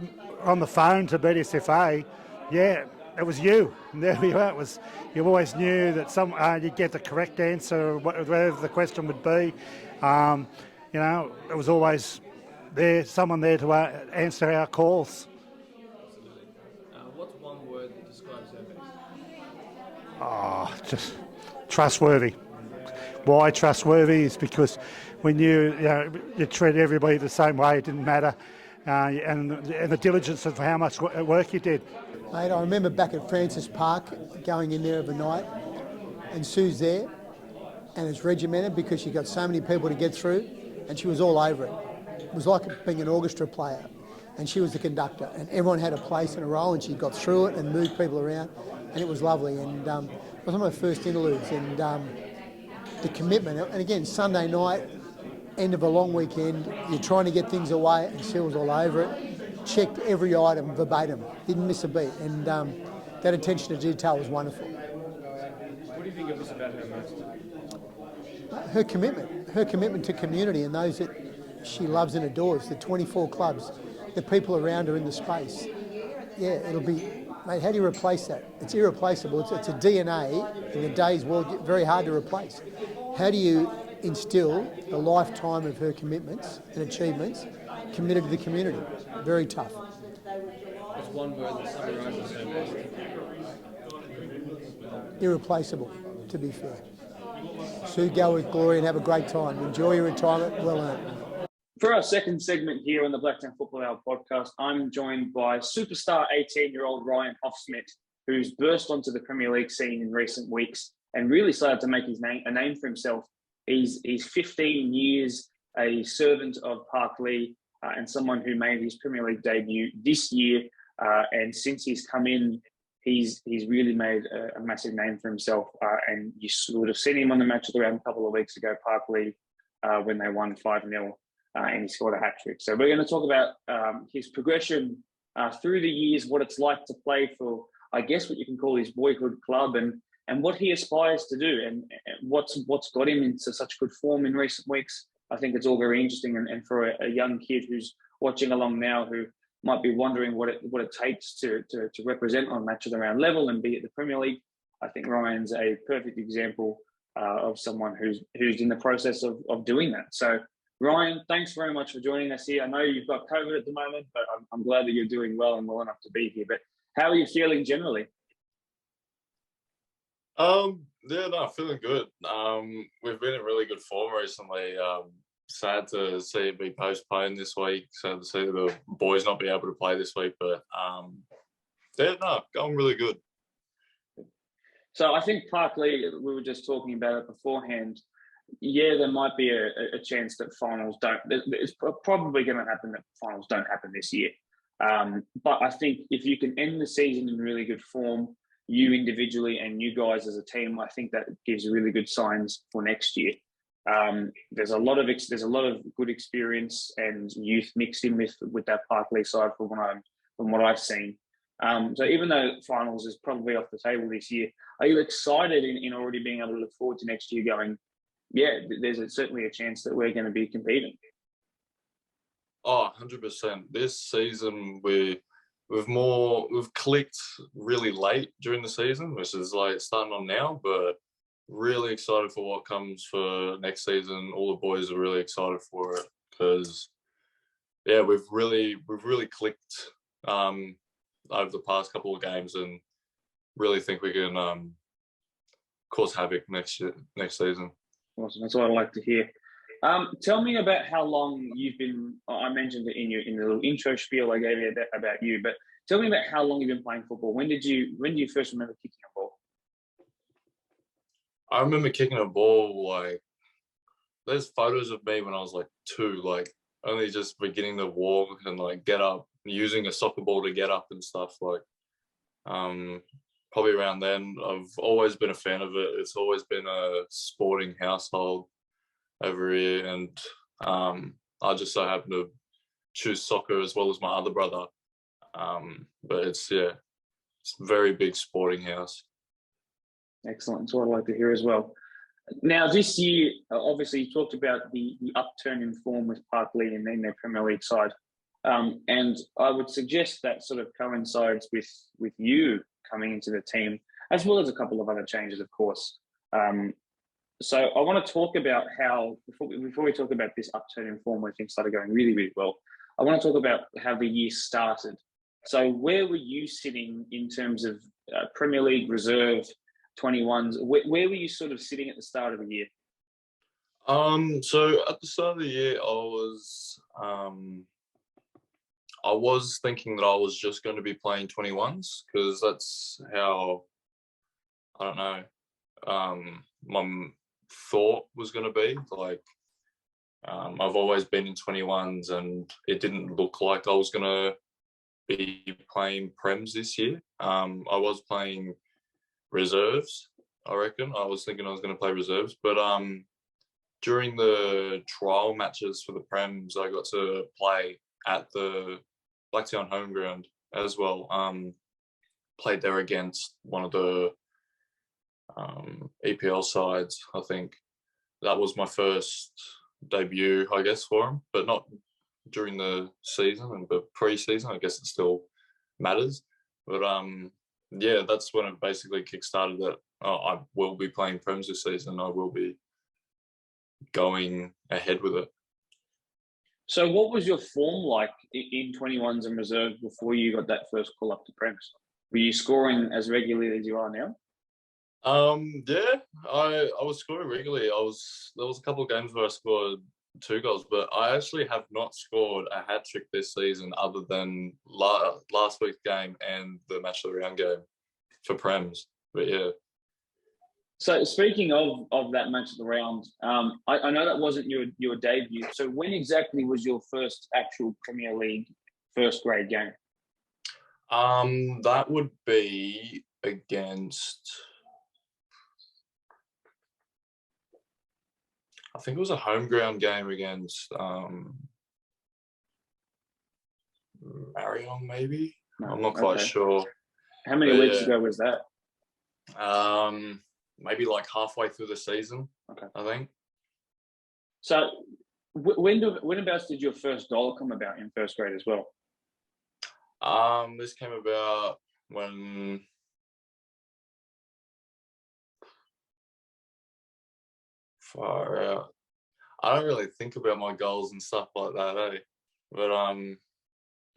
were on the phone to BDSFA, it was you. And there you are. You always knew that you'd get the correct answer, whatever the question would be. It was always someone there to answer our calls. What's one word that describes her best? Just trustworthy. Why trustworthy is because when you treat everybody the same way, it didn't matter, and the diligence of how much work you did. Mate, I remember back at Francis Park going in there overnight, and Sue's there, and it's regimented because she got so many people to get through, and she was all over it. It was like being an orchestra player, and she was the conductor, and everyone had a place and a role, and she got through it and moved people around, and it was lovely. And it was one of my first interludes, and the commitment, and again, Sunday night, end of a long weekend, you're trying to get things away, and Sue was all over it, checked every item verbatim, didn't miss a beat, and that attention to detail was wonderful. What do you think you'll miss about her most? Her commitment to community and those that she loves and adores, the 24 clubs, the people around her in the space. It'll be, mate, how do you replace that? It's irreplaceable. It's a DNA in the day's world, very hard to replace. How do you instill a lifetime of her commitments and achievements committed to the community? Very tough. What's one word that summarises her best? Irreplaceable, to be fair. Sue, go with glory and have a great time. Enjoy your retirement, well earned. For our second segment here on the Blacktown Football Hour podcast, I'm joined by superstar 18-year-old Ryan Hoffsmit, who's burst onto the Premier League scene in recent weeks and really started to make a name for himself. He's 15 years a servant of Park Lee and someone who made his Premier League debut this year and since he's come in, he's really made a massive name for himself. And you would have seen him on the match of the round a couple of weeks ago, Parkley, when they won 5-0, and he scored a hat trick. So we're going to talk about his progression through the years, what it's like to play for, I guess, what you can call his boyhood club, and what he aspires to do, and what's got him into such good form in recent weeks. I think it's all very interesting, and for a young kid who's watching along now, who might be wondering what it takes to represent on match of the round level and be at the Premier League, I think Ryan's a perfect example of someone who's in the process of doing that. So, Ryan, thanks very much for joining us here. I know you've got COVID at the moment, but I'm glad that you're doing well and well enough to be here. But how are you feeling generally? Yeah, no, feeling good. We've been in really good form recently. Sad to see it be postponed this week. Sad to see the boys not be able to play this week, but yeah, no, going really good. So I think Parkley, we were just talking about it beforehand. Yeah, there might be a chance that finals don't. It's probably going to happen that finals don't happen this year. But I think if you can end the season in really good form, you individually and you guys as a team, I think that gives really good signs for next year. There's a lot of good experience and youth mixed in with that Parkley side from what I've seen. So even though finals is probably off the table this year, are you excited in already being able to look forward to next year going, yeah, there's certainly a chance that we're going to be competing? Oh, 100%. This season we've clicked really late during the season, which is like starting on now, but really excited for what comes for next season. All the boys are really excited for it because, yeah, we've really clicked over the past couple of games, and really think we can cause havoc next season. Awesome, that's what I'd like to hear. Tell me about how long you've been. I mentioned it in the little intro spiel I gave you about you, but tell me about how long you've been playing football. When do you first remember kicking a ball? I remember kicking a ball, like, there's photos of me when I was like 2, like only just beginning to walk and like get up, using a soccer ball to get up and stuff. Like, probably around then. I've always been a fan of it. It's always been a sporting household over here, and I just so happen to choose soccer as well as my other brother. But it's a very big sporting house. Excellent. That's what I'd like to hear as well. Now, this year, obviously, you talked about the upturn in form with Parkley and then their Premier League side. And I would suggest that sort of coincides with you coming into the team, as well as a couple of other changes, of course. So I want to talk about how, before we talk about this upturn in form where things started going really, really well, I want to talk about how the year started. So where were you sitting in terms of Premier League reserve 21s? Where were you sort of sitting at the start of the year? So at the start of the year, I was thinking that I was just going to be playing 21s because that's how, I don't know, my thought was going to be. Like, I've always been in 21s and it didn't look like I was going to be playing Prems this year. I was playing reserves, I reckon. I was thinking I was going to play reserves, but during the trial matches for the Prems, I got to play at the Blacktown home ground as well. Played there against one of the EPL sides, I think. That was my first debut, I guess, for him, but not during the season, but pre-season. I guess it still matters. But yeah, that's when it basically kick-started that I will be playing Prems this season. I will be going ahead with it. So what was your form like in 21s and reserves before you got that first call up to Prems? Were you scoring as regularly as you are now? Yeah, I was scoring regularly. There was a couple of games where I scored 2 goals, but I actually have not scored a hat trick this season other than last week's game and the match of the round game for Prems. But yeah. So speaking of that match of the round, I know that wasn't your debut. So when exactly was your first actual Premier League first grade game? That would be against, I think it was a home ground game against Marion, maybe. No, I'm not quite sure. How many But weeks yeah. ago was that? Maybe like halfway through the season. Okay. I think. So whenabouts did your first goal come about in first grade as well? This came about when far out. I don't really think about my goals and stuff like that, eh? But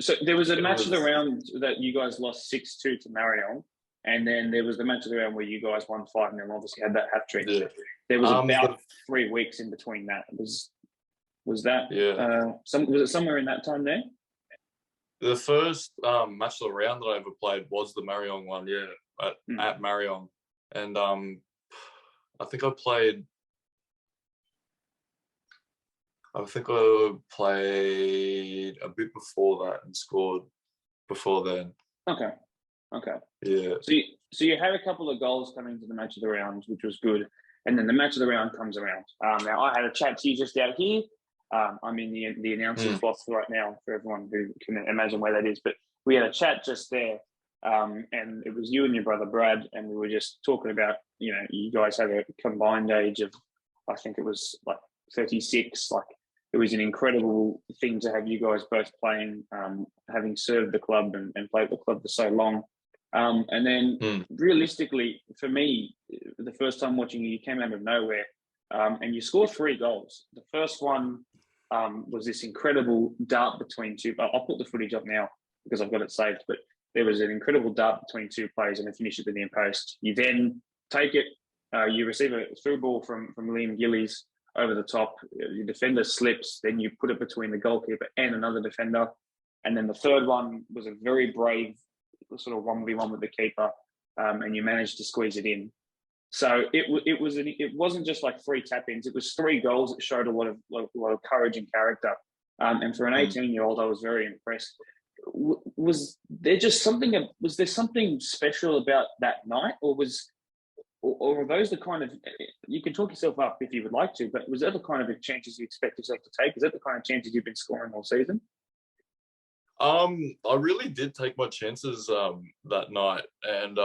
So there was a it match of the was- round that you guys lost 6-2 to Marion, and then there was the match of the round where you guys won 5-0. Obviously had that hat trick. Yeah. There was about 3 weeks in between that. Was that? Yeah. Was it somewhere in that time there? The first match of the round that I ever played was the Marion one, yeah, at Marion, and I think I played a bit before that and scored before then. Okay. Yeah. So you had a couple of goals coming into the match of the round, which was good, and then the match of the round comes around. Now I had a chat to you just out here. I'm in the announcers box right now for everyone who can imagine where that is. But we had a chat just there, and it was you and your brother Brad, and we were just talking about, you guys had a combined age of, I think it was like 36. Like it was an incredible thing to have you guys both playing, having served the club and played the club for so long. And then realistically, for me, the first time watching you came out of nowhere, and you scored 3 goals. The first one was this incredible dart between two. I'll put the footage up now because I've got it saved. But there was an incredible dart between 2 players and a finish at the near post. You then take it. You receive a through ball from Liam Gillies over the top. Your defender slips. Then you put it between the goalkeeper and another defender. And then the third one was a very brave sort of 1v1 with the keeper, and you managed to squeeze it in. So it wasn't just like 3 tap-ins. It was 3 goals that showed a lot of courage and character. And for an 18-year-old, I was very impressed. Was there something special about that night, or are those the kind of, you can talk yourself up if you would like to, but was that the kind of chances you expect yourself to take? Is that the kind of chances you've been scoring all season? I really did take my chances that night, and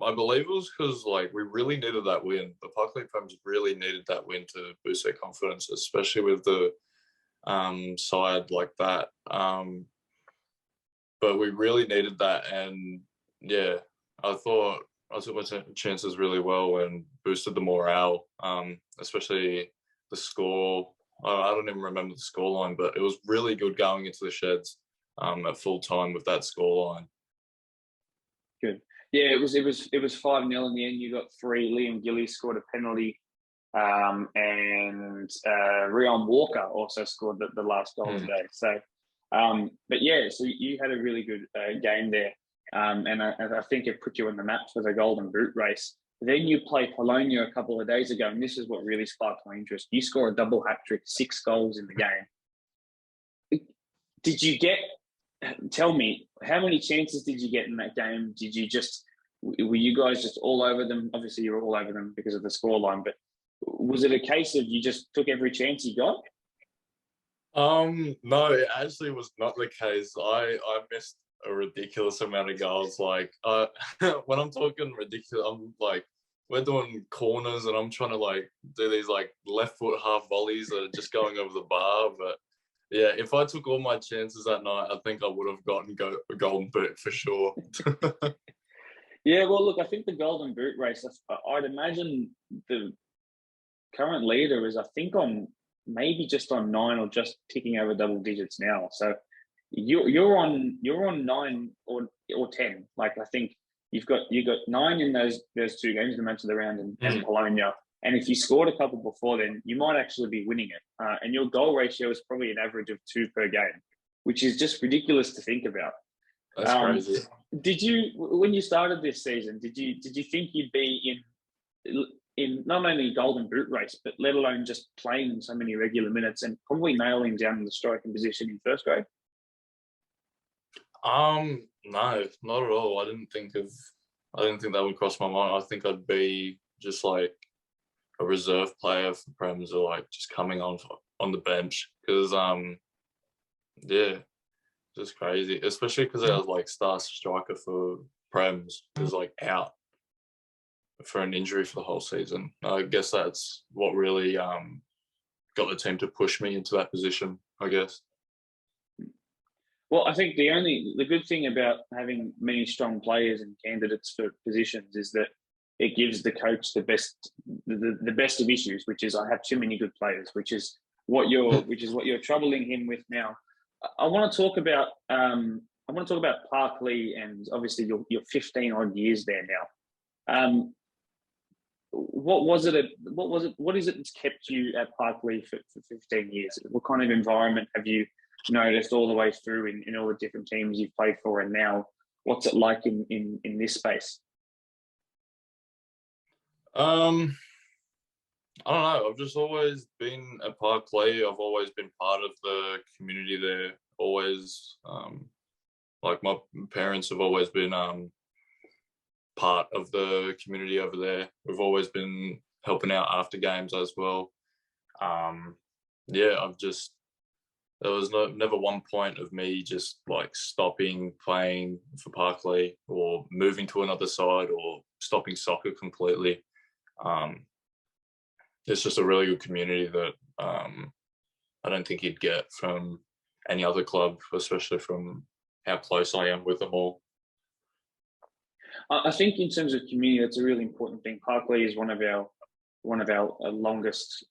I believe it was because we really needed that win. The Parkley Prams really needed that win to boost their confidence, especially with the side like that. But we really needed that, and yeah, I thought I took my chances really well and boosted the morale, especially the score. I don't even remember the scoreline, but it was really good going into the sheds at full time with that scoreline. Good. Yeah, it was 5-0 in the end. You got 3. Liam Gillies scored a penalty, and Rion Walker also scored the last goal today. So, but yeah, so you had a really good game there, and I think it put you on the map for the Golden Boot race. Then you played Polonia a couple of days ago, and this is what really sparked my interest. You scored a double hat trick, 6 goals in the game. Did you tell me, how many chances did you get in that game? Were you guys just all over them? Obviously, you were all over them because of the scoreline, but was it a case of you just took every chance you got? No, it actually was not the case. I missed a ridiculous amount of goals. When I'm talking ridiculous, I'm we're doing corners and I'm trying to do these left foot half volleys that are just going over the bar. But yeah, if I took all my chances that night, I think I would have gotten a Golden Boot for sure. Yeah, well, look, I think the Golden Boot race, I'd imagine the current leader is, I think, maybe just on 9 or just ticking over double digits now. So you're on 9 or 10. I think you got 9 in those 2 games, the match of the round and Polonia. And if you scored a couple before then, you might actually be winning it. And your goal ratio is probably an average of 2 per game, which is just ridiculous to think about. That's crazy. Did you, when you started this season, did you think you'd be in not only Golden Boot race, but let alone just playing so many regular minutes and probably nailing down the striking position in first grade? No, not at all. I didn't think that would cross my mind. I think I'd be just like a reserve player for Prems, or like just coming on the bench, because yeah, just crazy. Especially because I was like star striker for Prems, was like out for an injury for the whole season. I guess that's what really got the team to push me into that position, I guess. Well, I think the good thing about having many strong players and candidates for positions is that it gives the coach the best of issues, which is I have too many good players, which is what you're troubling him with now. I want to talk about Parkley, and obviously you're 15 odd years there now. What is it that's kept you at Parkley for 15 years? What kind of environment have you noticed all the way through in all the different teams you've played for, and now what's it like in this space? I don't know. I've just always been at Parkley. I've always been part of the community there. Always, like my parents have always been part of the community over there. We've always been helping out after games as well. Yeah, there was never one point of me just like stopping playing for Parkley or moving to another side or stopping soccer completely. It's just a really good community that I don't think you'd get from any other club, especially from how close I am with them all. I think in terms of community, that's a really important thing. Parkley is one of our longest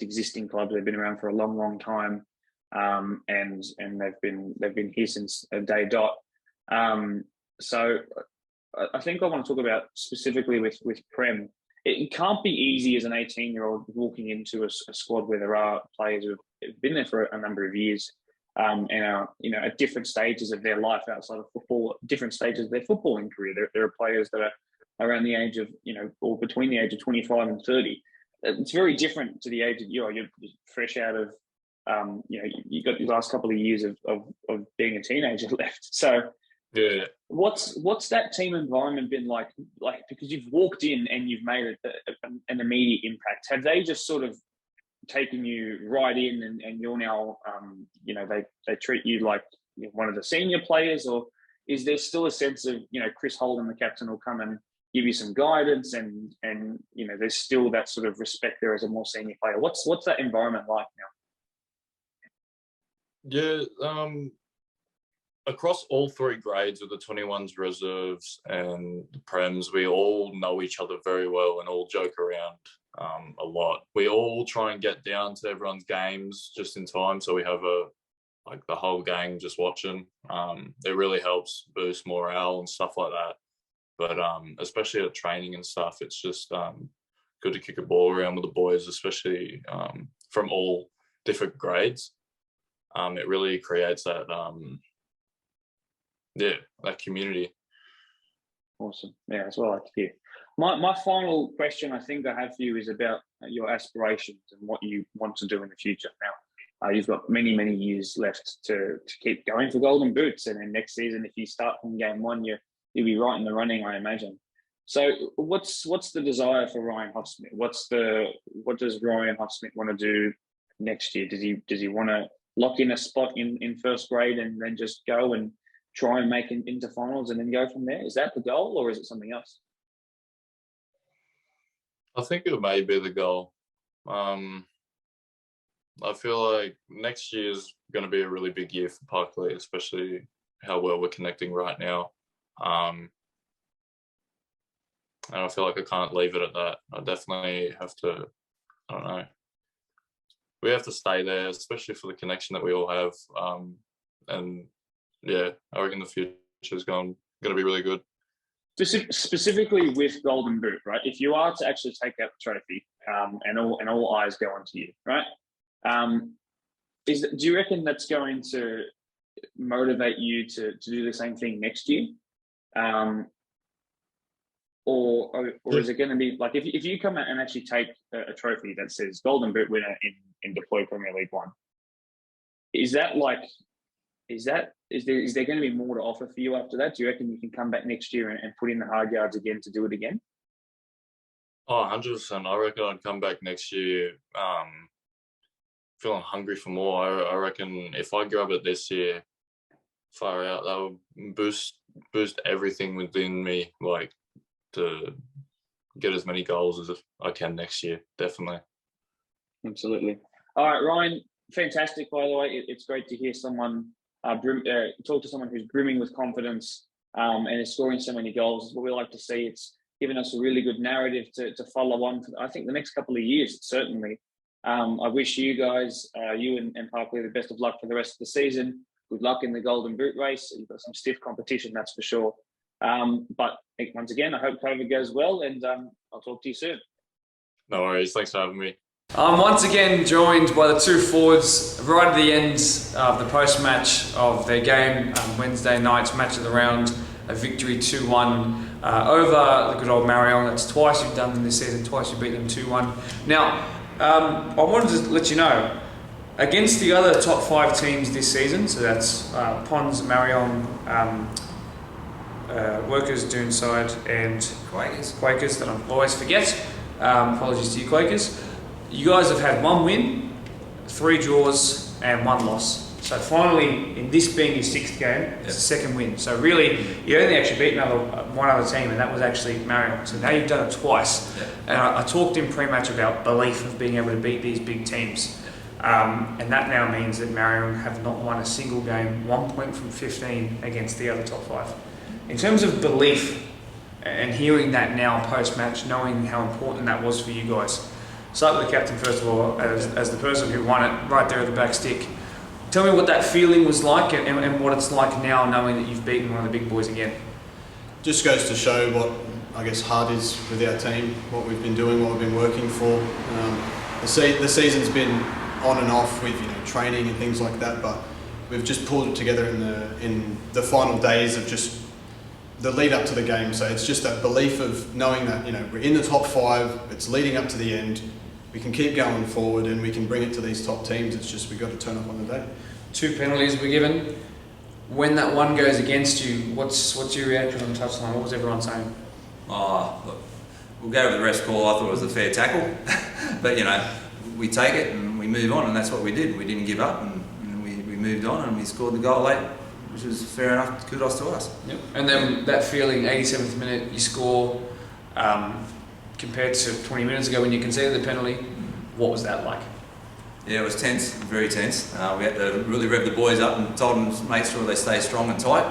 existing clubs. They've been around for a long time, and they've been here since day dot. So I think I want to talk about specifically with Prem. It can't be easy as an 18-year-old walking into a squad where there are players who have been there for a number of years, and are at different stages of their life outside of football, different stages of their footballing career. There are players that are around the age of or between the age of 25 and 30. It's very different to the age that you're fresh out of. You got the last couple of years of being a teenager left. So. Yeah. What's that team environment been like? Like, because you've walked in and you've made an immediate impact. Have they just sort of taken you right in, and you're now, they treat you like one of the senior players, or is there still a sense of, Chris Holden, the captain, will come and give you some guidance, and there's still that sort of respect there as a more senior player? What's that environment like now? Yeah. Across all three grades of the 21s reserves and the Prems, we all know each other very well and all joke around a lot. We all try and get down to everyone's games just in time, so we have the whole gang just watching. It really helps boost morale and stuff like that. But especially at training and stuff, it's just good to kick a ball around with the boys, especially from all different grades. It really creates that that community. Awesome. Yeah, that's what I like to hear. My final question I think I have for you is about your aspirations and what you want to do in the future. Now, you've got many years left to keep going for Golden Boots, and then next season, if you start from game one, you'll be right in the running, I imagine. So, what's the desire for Ryan Hoffsmit? What does Ryan Hoffsmit want to do next year? Does he want to lock in a spot in first grade and then just go and try and make it into finals and then go from there? Is that the goal, or is it something else? I think it may be the goal. I feel like next year is going to be a really big year for Parkley, especially how well we're connecting right now. And I feel like I can't leave it at that. I definitely have to, I don't know. We have to stay there, especially for the connection that we all have. And yeah, I reckon the future is going to be really good. Specifically with Golden Boot, right? If you are to actually take out the trophy, and all eyes go onto you, right? Do you reckon that's going to motivate you to do the same thing next year? Or is it going to be like if you come out and actually take a trophy that says Golden Boot winner in Deploy Premier League 1? Is is there going to be more to offer for you after that? Do you reckon you can come back next year and put in the hard yards again to do it again? Oh, 100%. I reckon I'd come back next year feeling hungry for more. I reckon if I grab it this year, far out, that would boost everything within me, like to get as many goals as I can next year, definitely. Absolutely. All right, Ryan, fantastic, by the way. It's great to hear someone talk to someone who's brimming with confidence and is scoring so many goals. It's what we like to see. It's given us a really good narrative to follow on for, I think, the next couple of years, certainly. I wish you guys, you and Parkley, the best of luck for the rest of the season. Good luck in the Golden Boot race. You've got some stiff competition, that's for sure. But once again, I hope COVID goes well, and I'll talk to you soon. No worries. Thanks for having me. I'm once again joined by the two forwards right at the end of the post-match of their game, Wednesday night's match of the round, a victory 2-1 over the good old Marion. That's twice you've done them this season, twice you beat them 2-1. Now, I wanted to let you know, against the other top 5 teams this season, so that's Pons, Marion, Workers, Doonside, and Quakers that I always forget. Apologies to you, Quakers. You guys have had 1 win, 3 draws, and 1 loss. So finally, in this being your 6th game, it's the 2nd win. So really, you only actually beat one other team, and that was actually Marion. So now you've done it twice. And I talked in pre-match about belief of being able to beat these big teams. And that now means that Marion have not won a single game, 1 point from 15 against the other top 5. In terms of belief, and hearing that now post-match, knowing how important that was for you guys, start with the captain first of all, as the person who won it right there at the back stick. Tell me what that feeling was like and what it's like now knowing that you've beaten one of the big boys again. Just goes to show what, I guess, heart is with our team, what we've been doing, what we've been working for. The season's been on and off with training and things like that, but we've just pulled it together in the final days of just the lead up to the game. So it's just that belief of knowing that we're in the top 5, it's leading up to the end, we can keep going forward and we can bring it to these top teams. It's just we've got to turn up on the day. 2 penalties were given. When that one goes against you, what's your reaction on the touchline? What was everyone saying? Look, we'll go with the rest call. I thought it was a fair tackle, but we take it and we move on, and that's what we did. We didn't give up, and we moved on, and we scored the goal late, which was fair enough. Kudos to us. Yep. And then that feeling, 87th minute, you score. Compared to 20 minutes ago when you conceded the penalty, what was that like? Yeah, it was tense, very tense. We had to really rev the boys up and told them to make sure they stay strong and tight,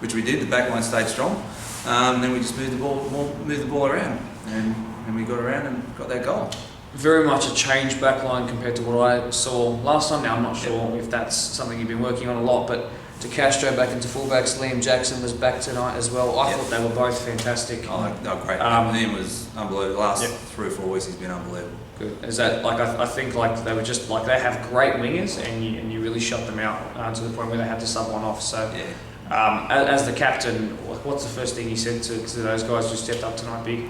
which we did. The back line stayed strong. Then we just moved the ball around, and we got around and got that goal. Very much a change back line compared to what I saw last time. Now, I'm not sure if that's something you've been working on a lot, but De Castro back into fullbacks, Liam Jackson was back tonight as well. I thought they were both fantastic. Oh, great. Liam was unbelievable. The last 3 or 4 weeks he's been unbelievable. Good. Is that I think they were just they have great wingers and you really shut them out to the point where they had to sub one off. So as the captain, what's the first thing you said to those guys who stepped up tonight, Big?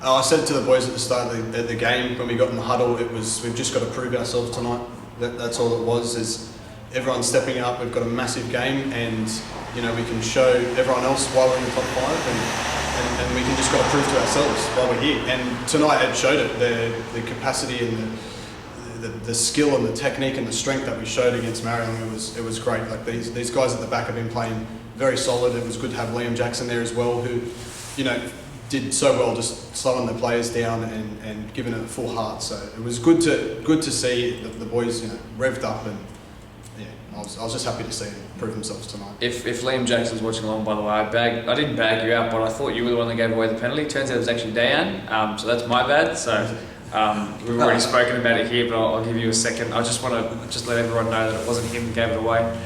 I said to the boys at the start of the game when we got in the huddle, it was we've just got to prove ourselves tonight. That's all it was. Is everyone's stepping up. We've got a massive game, and we can show everyone else why we're in the top 5, and we can just got to prove to ourselves why we're here. And tonight it showed it. The capacity and the skill and the technique and the strength that we showed against Marion. It was great. Like these guys at the back have been playing very solid. It was good to have Liam Jackson there as well, who did so well, just slowing the players down and giving it a full heart. So it was good to see the boys revved up, and I was just happy to see them prove themselves tonight. If Liam Jackson's watching along, by the way, I didn't bag you out, but I thought you were the one that gave away the penalty. Turns out it was actually Dan, so that's my bad. So we've already spoken about it here, but I'll give you a second. I just want to let everyone know that it wasn't him who gave it away.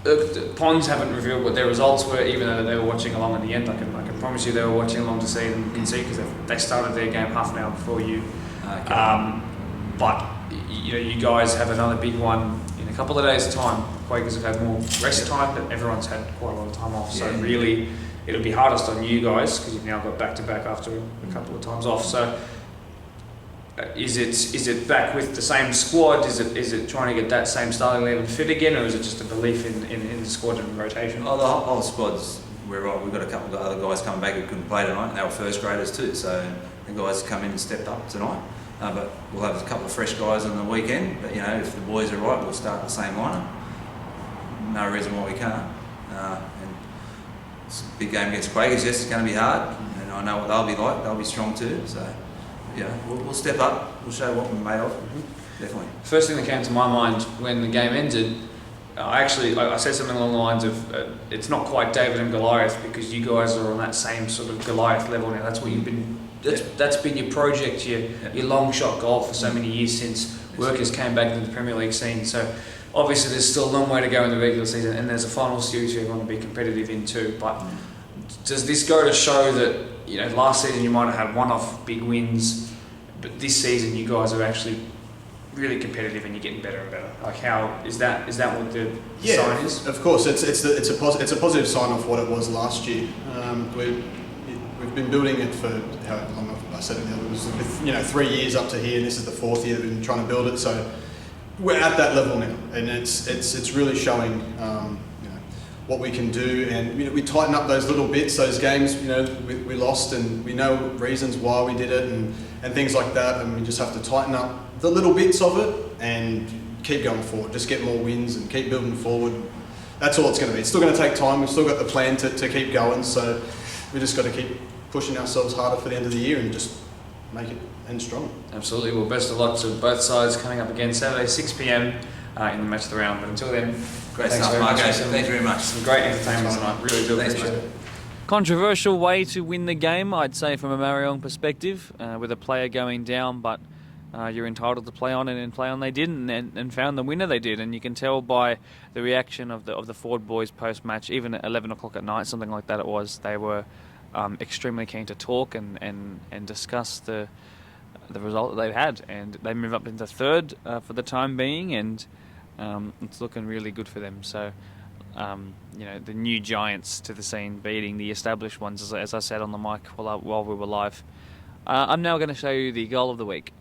The Ponds haven't revealed what their results were, even though they were watching along in the end. I can promise you they were watching along to see them concede because they started their game half an hour before you. Okay. But you guys have another big one in a couple of days' time. Quakers have had more rest time, but everyone's had quite a lot of time off. So really, it'll be hardest on you guys because you've now got back-to-back after a couple of times off. So Is it back with the same squad? Is it trying to get that same starting 11 fit again, or is it just a belief in the squad and rotation? Oh, the whole squad's, we're right. We've got a couple of other guys coming back who couldn't play tonight, and they were first graders too. So the guys come in and stepped up tonight. But we'll have a couple of fresh guys on the weekend. But if the boys are right, we'll start the same lineup. No reason why we can't. And it's a big game against Quakers. Yes, it's going to be hard, and I know what they'll be like. They'll be strong too. So we'll step up. We'll show what we're made of. Definitely. First thing that came to my mind when the game ended, I said something along the lines of, it's not quite David and Goliath, because you guys are on that same sort of Goliath level now. That's what you've been. That's been your project, your long shot goal for so many years since Workers came back into the Premier League scene. So obviously there's still a long way to go in the regular season, and there's a final series for everyone to be competitive in too. But does this go to show that last season you might have had one-off big wins, but this season you guys are actually really competitive and you're getting better and better? Like, how is that what the sign is? Of course, it's a positive sign of what it was last year. We've been building it for how long? I said it was 3 years up to here, and this is the 4th year that we've been trying to build it. So we're at that level now, and it's really showing what we can do. And we tighten up those little bits, those games we lost, and we know reasons why we did it and things like that. And we just have to tighten up the little bits of it and keep going forward. Just get more wins and keep building forward. That's all it's going to be. It's still going to take time. We've still got the plan to keep going. So we just got to keep pushing ourselves harder for the end of the year and just make it end strong. Absolutely. Well, best of luck to both sides coming up again Saturday, 6 p.m. In the match of the round. But until then, great stuff, Marco. Thanks very much. Some great entertainment tonight. Really do appreciate it. Controversial way to win the game, I'd say, from a Marion perspective, with a player going down, but you're entitled to play on, and play on they did, and found the winner they did. And you can tell by the reaction of the Ford boys post-match, even at 11 o'clock at night, something like that it was, they were extremely keen to talk and discuss the result that they've had, and they move up into third for the time being, and it's looking really good for them. So the new giants to the scene beating the established ones, as I said on the mic while we were live. I'm now going to show you the goal of the week.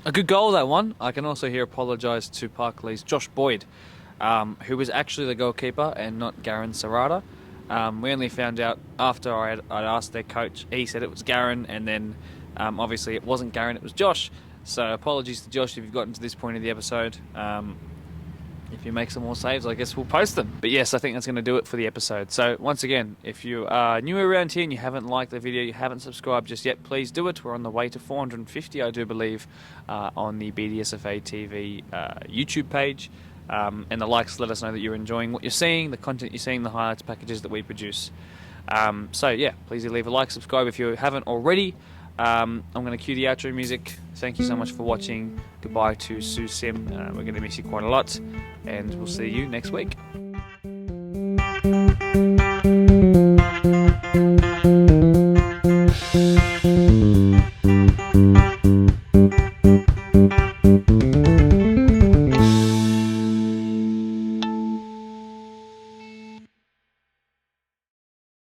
A good goal, that one. I can also here apologise to Parkley's Josh Boyd, who was actually the goalkeeper and not Garen Serrata. We only found out after I'd asked their coach. He said it was Garen, and then obviously it wasn't Garen, it was Josh. So apologies to Josh if you've gotten to this point of the episode. If you make some more saves, I guess we'll post them. But yes, I think that's going to do it for the episode. So once again, if you are new around here and you haven't liked the video, you haven't subscribed just yet, please do it. We're on the way to 450, I do believe, on the BDSFA TV YouTube page. And the likes let us know that you're enjoying what you're seeing, the content you're seeing, the highlights packages that we produce. So yeah, please leave a like, subscribe if you haven't already. I'm going to cue the outro music. Thank you so much for watching. Goodbye to Sue Sim. We're going to miss you quite a lot, and we'll see you next week.